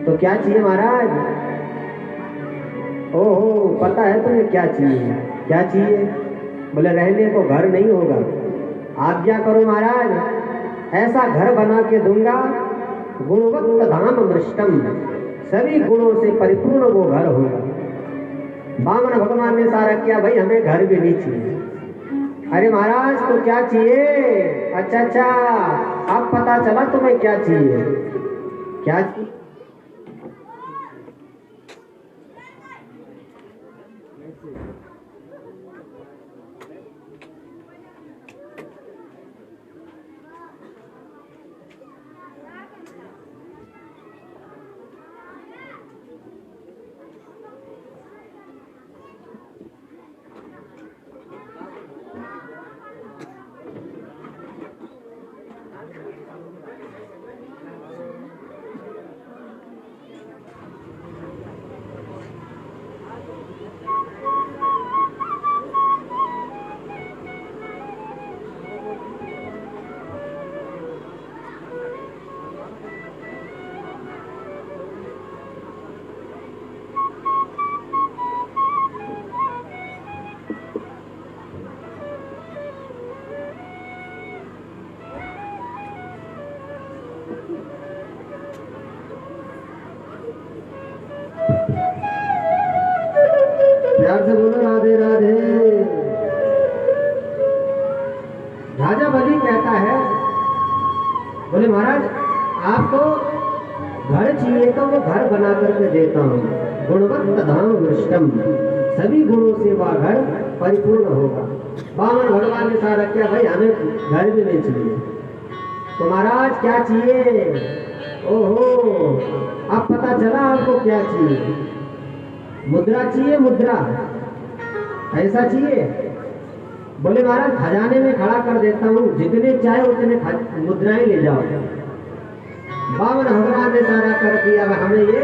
[SPEAKER 1] तो क्या चाहिए महाराज? ओहो पता है तुम्हें क्या चाहिए? क्या चाहिए? बोले रहने को घर नहीं होगा, आज्ञा करो महाराज, ऐसा घर बना के दूंगा, गुणवत्त धाम मृष्टम, सभी गुणों से परिपूर्ण वो घर होगा। बामन भगवान ने इशारा किया, भाई हमें घर भी नहीं चाहिए। अरे महाराज तो क्या चाहिए? अच्छा अच्छा अब पता चला तुम्हें क्या चाहिए। क्या चाहिए? प्यार से बोलो राधे राधे। राजा बलि कहता है, बोले महाराज आपको घर चाहिए तो वो घर बना करके देता हूँ, गुणवत्त धाम वृष्टम, सभी गुणों से वह घर परिपूर्ण होगा। बामन भगवान ने सारा किया, भाई हमें घर भी नहीं चाहिए। तो महाराज क्या चाहिए? ओहो अब पता चला आपको क्या चाहिए। मुद्रा चाहिए, मुद्रा, ऐसा चाहिए? बोले महाराज खजाने में खड़ा कर देता हूँ, जितने चाहे उतने मुद्राएं ले जाओ। बामन भगवान ने सारा कर दिया, हमें ये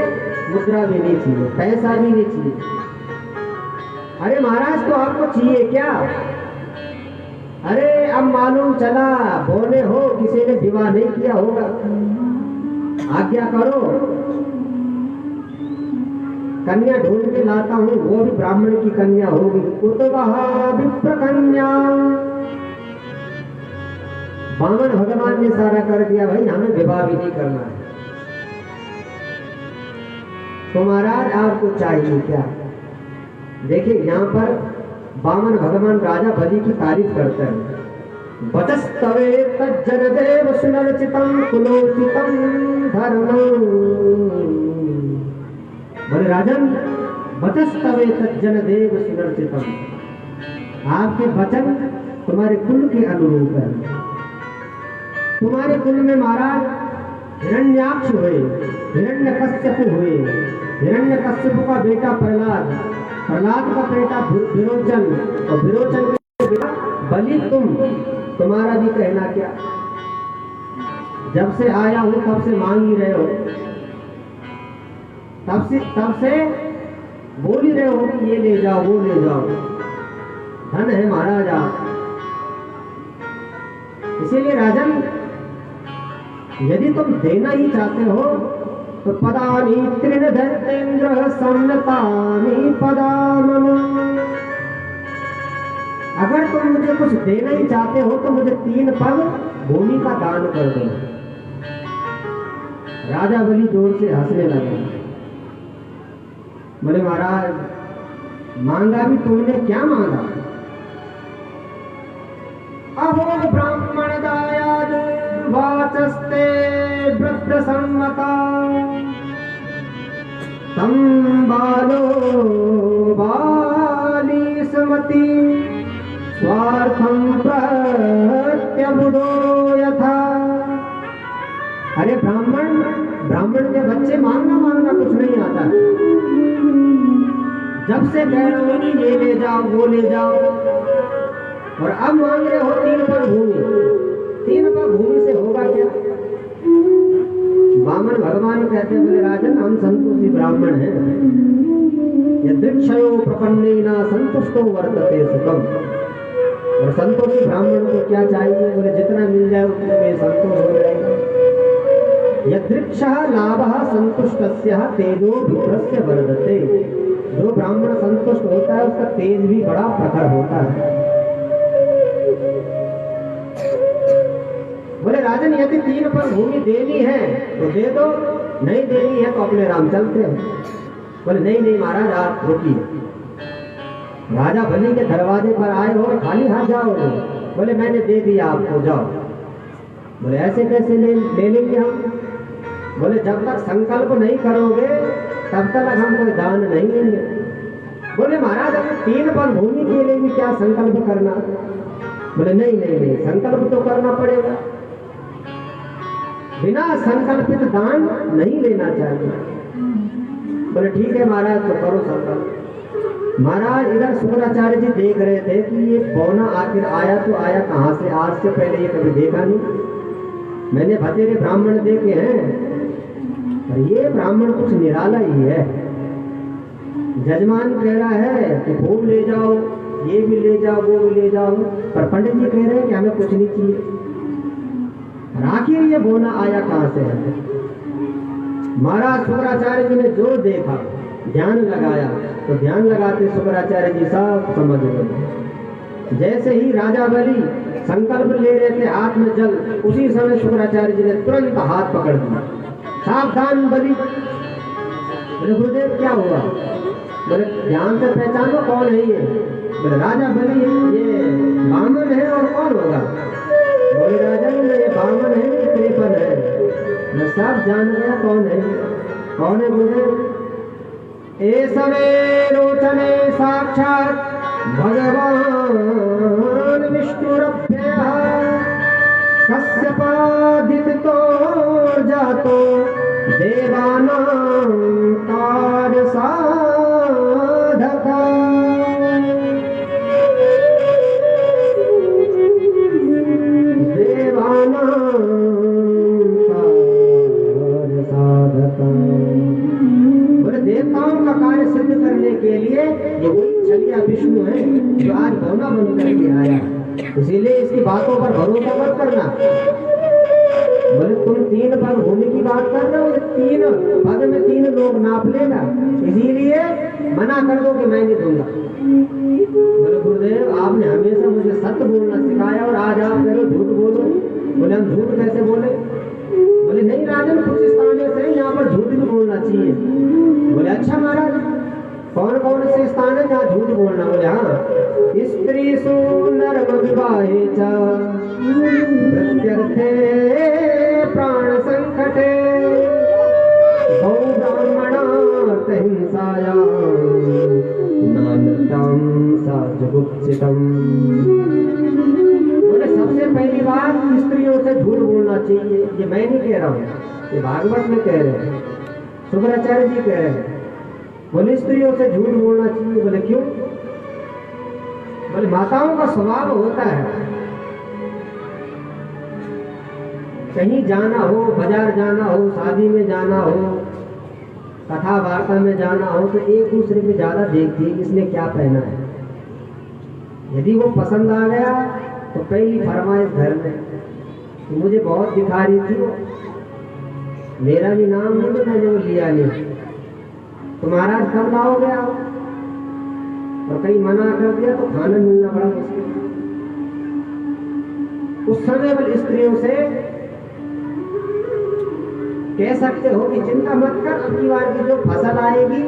[SPEAKER 1] मुद्रा भी नहीं चाहिए, पैसा भी नहीं चाहिए। अरे महाराज तो आपको चाहिए क्या? अरे अब मालूम चला बोले हो किसी ने विवाह नहीं किया होगा, आज्ञा करो कन्या ढूंढ के लाता हूँ, वो भी ब्राह्मण की कन्या होगी। कुतुबहा विप्र कन्या। बामन भगवान ने सारा कर दिया, भाई हमें विवाह भी नहीं करना है। तो महाराज आपको चाहिए क्या? देखिए यहाँ पर बामन भगवान राजा बलि की तारीफ करते हैं। वचस्तवे तज्जनदेव सुनर्चितम कुलोचितम धर्मम्। बोले राजन वचस्तवे तज्जनदेव सुनर्चितम, आपके वचन तुम्हारे कुल के अनुरूप है। तुम्हारे कुल में महाराज हिरण्याक्ष हुए, हिरण्यकश्यप हुए, हिरण्यकश्यप का बेटा प्रहलाद, प्रहलाद का बेटा विरोचन, और विरोचन का बेटा बलि तुम। तुम्हारा भी कहना क्या? जब से आया हूं तब से मांग ही रहे हो, तब से बोल ही रहे हो कि ये ले जाओ वो ले जाओ। धन है महाराज आप। इसीलिए राजन यदि तुम देना ही चाहते हो तो पदानी तृण धर्तेन्द्र सन्नतानि पदा मम। अगर तुम मुझे कुछ देना ही चाहते हो तो मुझे 3 पग भूमि का दान कर दो। राजा बलि जोर से हंसने लगे। बोले महाराज मांगा भी तुमने क्या मांगा? अहो ब्राह्मण दायाद वाचस्ते वृद्ध सम्मता तम बालो बाली समति स्वार्थम प्रत्यबुदो यथा। अरे ब्राह्मण के बच्चे मांगना कुछ नहीं आता। जब से कह रहा हूं कि ये ले जाओ वो ले जाओ, और अब मांग रहे हो 3 पग भूमि। 3 पग भूमि से होगा क्या? वामन भगवान कहते बोले राजन हम संतोषी ब्राह्मण हैं, यदृक्षयो प्रपन्नेना संतुष्टो वर्तते सुखम। और संतोषी ब्राह्मण को क्या चाहिए? बोले जितना मिल जाए उतने में संतोष हो जाएगा। यदृक्षः लाभः संतुष्टस्य तेजो विप्रस्य वर्धते। जो ब्राह्मण संतुष्ट होता है उसका तेज भी बड़ा प्रखर होता है। बोले राजन यदि 3 पर भूमि देनी है तो दे दो, नहीं देनी है तो अपने राम चलते हैं। बोले नहीं नहीं महाराज आप रुकिए, राजा बलि के दरवाजे पर आए हो खाली हाथ जाओगे? बोले मैंने दे दिया आपको, जाओ। बोले ऐसे कैसे ले लेंगे हम? बोले जब तक संकल्प नहीं करोगे तब तक हम कोई दान नहीं लेंगे। बोले महाराज अब 3 पर भूमि के लिए भी क्या संकल्प करना? बोले नहीं नहीं नहीं संकल्प तो करना पड़ेगा, बिना संकल्पित दान नहीं लेना चाहिए। बोले ठीक है महाराज तो करो संकल्प। महाराज इधर शुक्राचार्य जी देख रहे थे कि ये पौना आखिर आया तो आया कहां से? आज से पहले ये कभी देखा नहीं, मैंने बतेरे ब्राह्मण देखे हैं और ये ब्राह्मण कुछ निराला ही है। जजमान कह रहा है कि फूल ले जाओ, ये भी ले जाओ, वो भी ले जाओ, पर पंडित जी कह रहे हैं कि हमें कुछ नहीं चाहिए। आखिर ये बोना आया कहां से है? महाराज शुक्राचार्य जी ने जो देखा ध्यान लगाया तो ध्यान लगाते शुक्राचार्य जी सब समझ गए। जैसे ही राजा बलि संकल्प ले रहे थे हाथ में जल, उसी समय शुक्राचार्य जी ने तुरंत हाथ पकड़ दिया, सावधान बलि। बोले गुरुदेव क्या हुआ? बोले ध्यान से पहचानो कौन है ये? बोले राजा बलि ये बामन है और कौन होगा? बोले राजा ये बामन है, कृपन है। मैं सब जान गया कौन है। कौन है गुरुदेव? ए समय रोचने साक्षात भगवान विष्णुरभ्यः कश्यपादितो जातो देवानां कार्य साधका। देवानां कार्य साधका। बोले देवताओं का कार्य सिद्ध करने के लिए ये वही छलिया विष्णु है जो आज भवना बन करके आया, इसीलिए इसकी बातों पर भरोसा मत करना। बोले तुम 3 पग भूमि की बात कर रहे हो, 3 पग में 3 लोग नाप लेगा, इसीलिए मना कर दो कि मैं नहीं दूंगा। बोले गुरुदेव आपने हमेशा मुझे सत्य बोलना सिखाया और आज आप कह रहे हो झूठ बोलो। बोले हम झूठ कैसे बोले? बोले नहीं राजन कुछ स्थान से यहाँ पर झूठ भी बोलना चाहिए। बोले अच्छा महाराज कौन कौन से स्थान है जहाँ झूठ बोलना? बोले हाँ, स्त्री सुंदर विवाहे च प्रत्यर्थे प्राण संकटे गौ ब्राह्मणार्थ हिंसाया नानृतं सा जुगुप्सितम्। बोले सबसे पहली बात स्त्रियों से झूठ बोलना चाहिए। ये मैं नहीं कह रहा हूँ, ये भागवत में कह रहे हैं, शुक्राचार्य जी कह रहे हैं। बोले स्त्रियों से झूठ बोलना चाहिए। बोले क्यों? बोले माताओं का स्वभाव होता है कहीं जाना हो, बाजार जाना हो, शादी में जाना हो, कथा वार्ता में जाना हो तो एक दूसरे में ज्यादा देखती है किसने क्या पहना है। यदि वो पसंद आ गया तो पहली फरमाइश घर में तो मुझे बहुत दिखा रही थी, मेरा भी नाम नहीं तो मैंने वो लिया नहीं, तो महाराज कब लाओगे आप? और कहीं मना कर दिया तो खाना मिलना बड़ा मुश्किल। उस समय बल स्त्रियों से कह सकते हो कि चिंता मत कर, अगली बार की जो फसल आएगी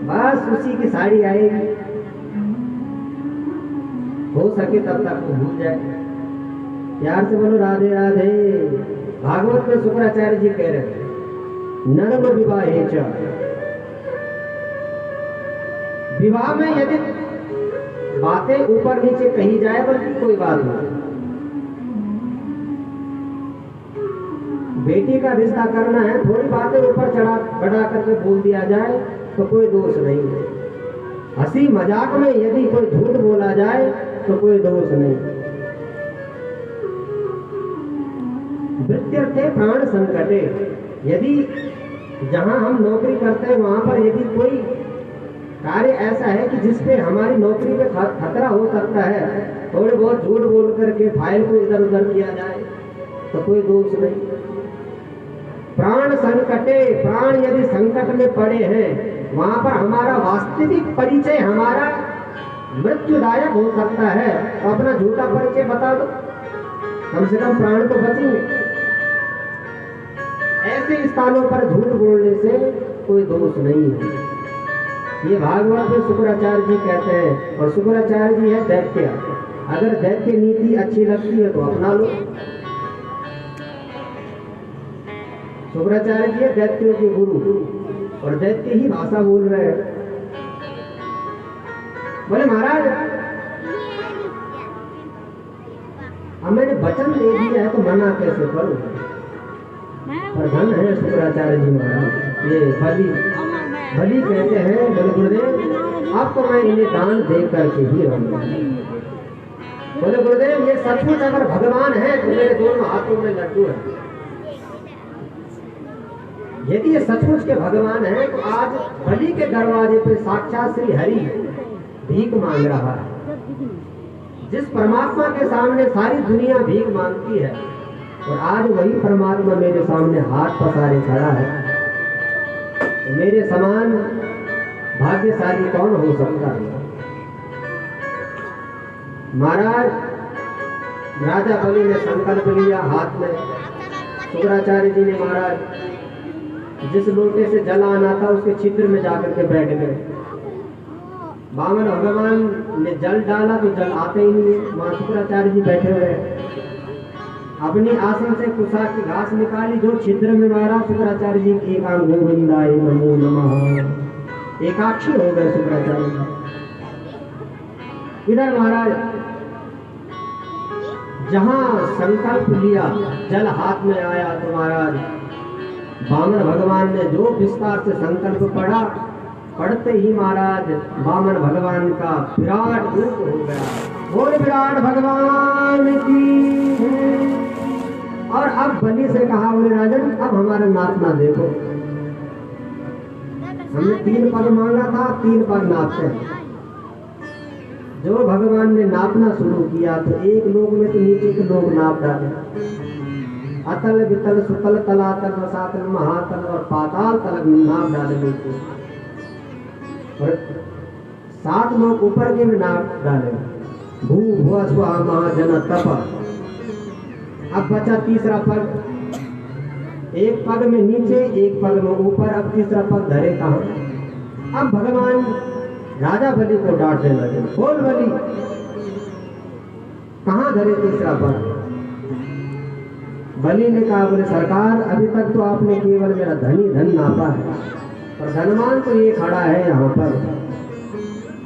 [SPEAKER 1] बस उसी की साड़ी आएगी, हो सके तब तक वो भूल जाए। प्यार से बोलो राधे राधे। भागवत में शुक्राचार्य जी कह रहे हैं नर्म विवाहे च, विवाह में यदि बातें ऊपर नीचे कही जाए बल्कि कोई बात नहीं, बेटी का रिश्ता करना है, थोड़ी बातें ऊपर चढ़ा बढ़ा करके बोल दिया जाए तो कोई दोष नहीं है। हंसी मजाक में यदि कोई झूठ बोला जाए तो कोई दोष नहीं। वृत्त्यर्थे प्राण संकटे, यदि जहाँ हम नौकरी करते हैं वहाँ पर यदि कोई कार्य ऐसा है कि जिसपे हमारी नौकरी पे खतरा हो सकता है, थोड़े बहुत झूठ बोल करके फाइल को इधर उधर किया जाए तो कोई दोष नहीं। प्राण संकटे, प्राण यदि संकट में पड़े हैं वहां पर हमारा वास्तविक परिचय हमारा मृत्युदायक हो सकता है, तो अपना झूठा परिचय बता दो, कम से कम प्राण तो बचेंगे। ऐसे स्थानों पर झूठ बोलने से कोई दोष नहीं है। ये भागवत में शुक्राचार्य जी कहते हैं, और शुक्राचार्य जी है दैत्य। अगर दैत्य नीति अच्छी लगती है तो अपना लो। शुक्राचार्य जी है दैत्यों के गुरु, और दैत्य ही भाषा बोल रहे हैं। बोले महाराज अब मैंने वचन दे दिया है तो मना कैसे करूं? पर धन है शुक्राचार्य जी महाराज, ये भली कहते हैं। बोले गुरुदेव अब तो मैं इन्हें दान दे करके ही रहूंगा। बोले गुरुदेव ये सचमुच अगर भगवान है तो मेरे दोनों हाथों में लड्डू है। यदि ये सचमुच के भगवान है तो आज बलि के दरवाजे पे साक्षात श्री हरि भीख मांग रहा है। जिस परमात्मा के सामने सारी दुनिया भीख मांगती है, और आज वही परमात्मा मेरे सामने हाथ पसारे खड़ा है, तो मेरे समान भाग्यशाली कौन हो सकता है? महाराज राजा बलि ने संकल्प लिया हाथ में। शुक्राचार्य जी ने महाराज जिस लोटे से जल आना था उसके छिद्र में जाकर के बैठ गए। वामन भगवान ने जल डाला तो जल आते ही नहीं। वहां शुक्राचार्य जी बैठे हुए अपनी आसन से कुशा की घास निकाली, जो छिद्र में मारा शुक्राचार्य जी की एकांग गोविंदाय नमो नमः, एकाक्षी हो गए शुक्राचार्य जी। इधर महाराज जहां संकल्प लिया जल हाथ में आया तो महाराज वामन भगवान ने जो विस्तार से संकल्प पढ़ा, पढ़ते ही महाराज वामन भगवान का विराट रूप हो गया। बोल विराट भगवान की। और अब बलि से कहा, बोले राजन अब हमारा नापना देखो, हमने 3 पग मांगा था, 3 पग नापते हैं। जो भगवान ने नापना शुरू किया तो एक लोग में तो नीचे के लोग नाप डाले, अतल वितल सुतल तलातल रसातल महातल और पाताल तलक नाप डाले नीचे, और 7 लोग ऊपर के भी नाप डाले, भू भुआ स्वा महाजन तप। अब बचा तीसरा पग, एक पग में नीचे एक पग में ऊपर, अब तीसरा पग धरे कहाँ? अब भगवान राजा बलि को डांटने लगे, बोल बलि कहाँ धरे तीसरा पग? बलि ने कहा, बोले सरकार अभी तक तो आपने केवल मेरा धनी धन नापा है, और धनवान तो ये खड़ा है यहाँ पर।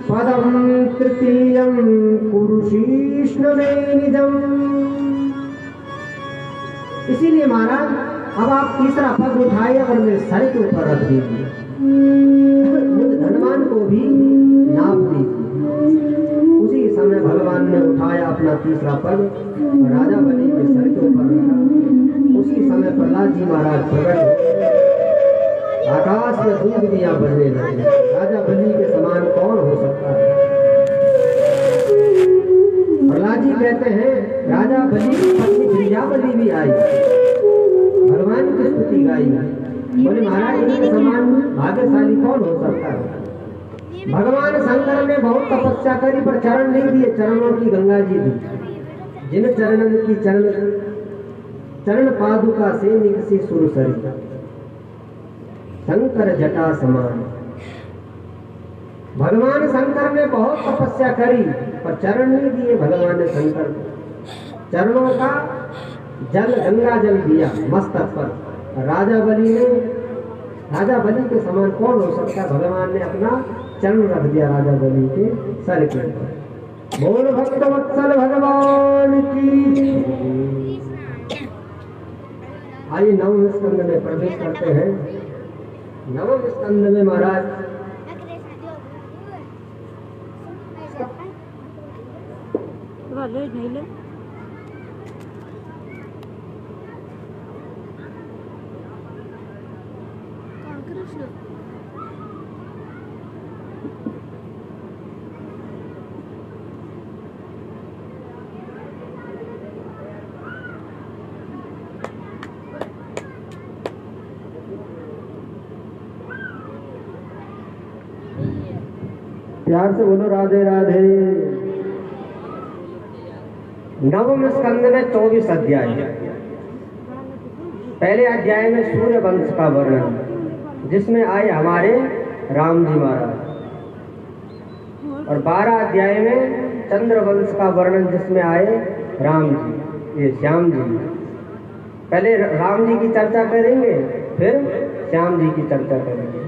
[SPEAKER 1] पदम तृतीयम कुरुशीष्ण में निजम। इसीलिए महाराज अब आप तीसरा पग उठाइए और मेरे सर के ऊपर रख दीजिए, मुझ धनवान को भी नाप दीजिए। उसी समय भगवान ने उठाया अपना तीसरा पग और राजा बलि के सर के ऊपर रखा। उसी समय प्रहलाद जी महाराज प्रकट, आकाश में धूप दिया बजने लगे। राजा बलि के समान कौन हो सकता है? प्रहलाद जी कहते हैं राजा बलि की पत्नी गिरिजाबली भी आई, भगवान की स्तुति गाई। बोले महाराज इनके समान भाग्यशाली कौन हो सकता है? भगवान शंकर ने बहुत तपस्या करी पर चरण नहीं दिए, चरणों की गंगा जी दी। जिन चरणन की चरण पादुका से निकसी सुरसरी, शंकर जटा समान। भगवान शंकर ने बहुत तपस्या करी पर चरण नहीं दिए भगवान ने शंकर को। चरणों का जल गंगा जल दिया मस्तक पर। राजा बलि के समान कौन हो सकता है? भगवान ने अपना चरण रख दिया राजा बलि के सर के ऊपर। बोल भक्त वत्सल भगवान की। आइए नवम स्कंद में प्रवेश करते हैं। नवम स्कंद में महाराज प्यार से बोलो राधे राधे। नवम स्कंद में 24 अध्याय। पहले अध्याय में सूर्य वंश का वर्णन, जिसमें आए हमारे राम जी महाराज, और 12 अध्याय में चंद्र वंश का वर्णन, जिसमें आए राम जी, ये श्याम जी। पहले राम जी की चर्चा करेंगे, फिर श्याम जी की चर्चा करेंगे।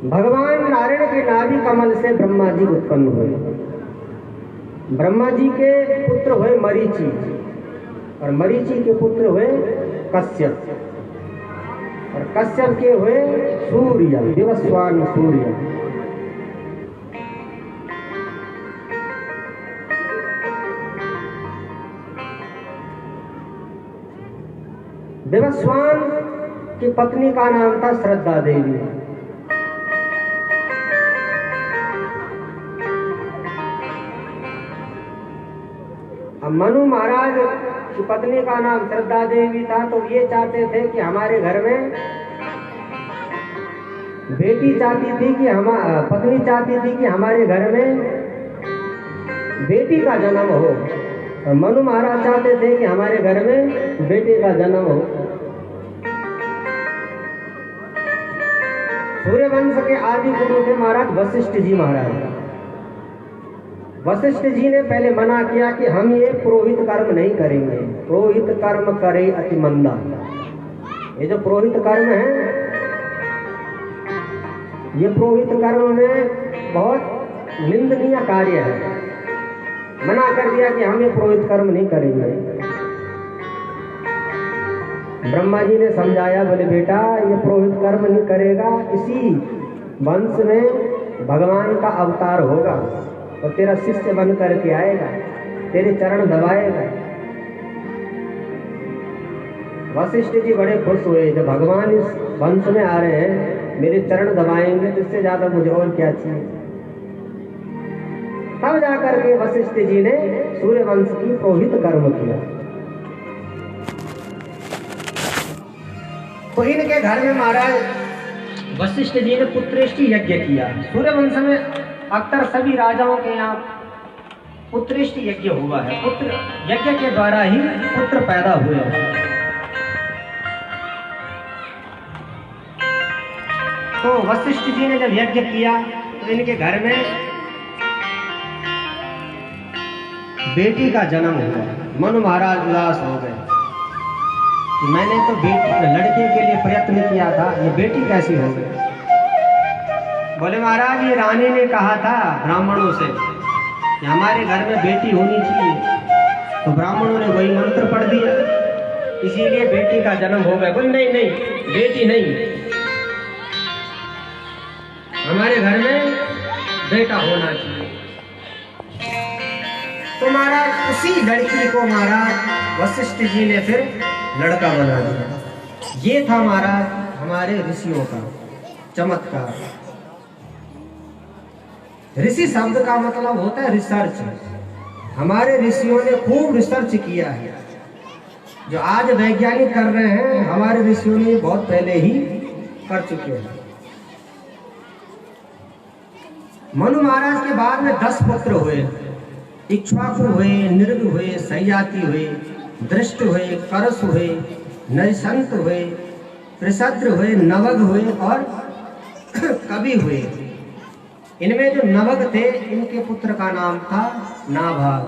[SPEAKER 1] भगवान नारायण के नाभि कमल से ब्रह्मा जी उत्पन्न हुए। ब्रह्मा जी के पुत्र हुए मरीचि, और मरीचि के पुत्र हुए कश्यप, और कश्यप के हुए सूर्य, विवस्वान सूर्य। विवस्वान की पत्नी का नाम था श्रद्धा देवी। अब मनु महाराज की पत्नी का नाम श्रद्धा देवी था, तो ये चाहते थे कि हमारे घर में बेटी चाहती थी कि पत्नी चाहती थी कि हमारे घर में बेटी का जन्म हो, और मनु महाराज चाहते थे कि हमारे घर में बेटे का जन्म हो। सूर्यवंश के आदि गुरु थे महाराज वशिष्ठ जी महाराज। वशिष्ठ जी ने पहले मना किया कि हम ये पुरोहित कर्म नहीं करेंगे, पुरोहित कर्म करे अति मंदा। ये जो पुरोहित कर्म है, ये पुरोहित कर्म में बहुत निंदनीय कार्य है। मना कर दिया कि हम ये पुरोहित कर्म नहीं करेंगे। ब्रह्मा जी ने समझाया, बोले बेटा ये पुरोहित कर्म नहीं करेगा, इसी वंश में भगवान का अवतार होगा, और तेरा शिष्य बन करके आएगा, तेरे चरण दबाएगा। वशिष्ठ जी बड़े खुश हुए, जब भगवान इस वंश में आ रहे हैं, मेरे चरण दबाएंगे, तो इससे ज्यादा मुझे और क्या चाहिए। तब जाकर के वशिष्ठ जी ने सूर्यवंश की पुरोहित कर्म किया। तो इनके घर में महाराज वशिष्ठ जी ने पुत्रेष्टि यज्ञ किया। सूर्यवंश में अक्सर सभी राजाओं के यहाँ पुत्रेष्टि यज्ञ हुआ है। पुत्र यज्ञ के द्वारा ही पुत्र पैदा हुए। तो वशिष्ठ जी ने जब यज्ञ किया, तो इनके घर में बेटी का जन्म हुआ। मनु महाराज उदास हो गए कि मैंने तो लड़के के लिए प्रयत्न किया था, ये बेटी कैसी हो गई। बोले महाराज ये रानी ने कहा था ब्राह्मणों से कि हमारे घर में बेटी होनी चाहिए, तो ब्राह्मणों ने वही मंत्र पढ़ दिया, इसीलिए बेटी का जन्म हो गया। बोले नहीं नहीं, बेटी नहीं, हमारे घर में बेटा होना चाहिए। तो महाराज उसी लड़की को महाराज वशिष्ठ जी ने फिर लड़का बना दिया। ये था महाराज हमारे ऋषियों का चमत्कार। ऋषि शब्द का मतलब होता है रिसर्च। हमारे ऋषियों ने खूब रिसर्च किया है। जो आज वैज्ञानिक कर रहे हैं, हमारे ऋषियों ने बहुत पहले ही कर चुके हैं। मनु महाराज के बाद में 10 पुत्र हुए। इक्ष्वाकु हुए, नृग हुए, सयाति हुए, दृष्ट हुए, करस हुए, नरसंत हुए, प्रसद्र हुए, नवग हुए और कवि हुए। इनमें जो नवग थे, इनके पुत्र का नाम था नाभाग।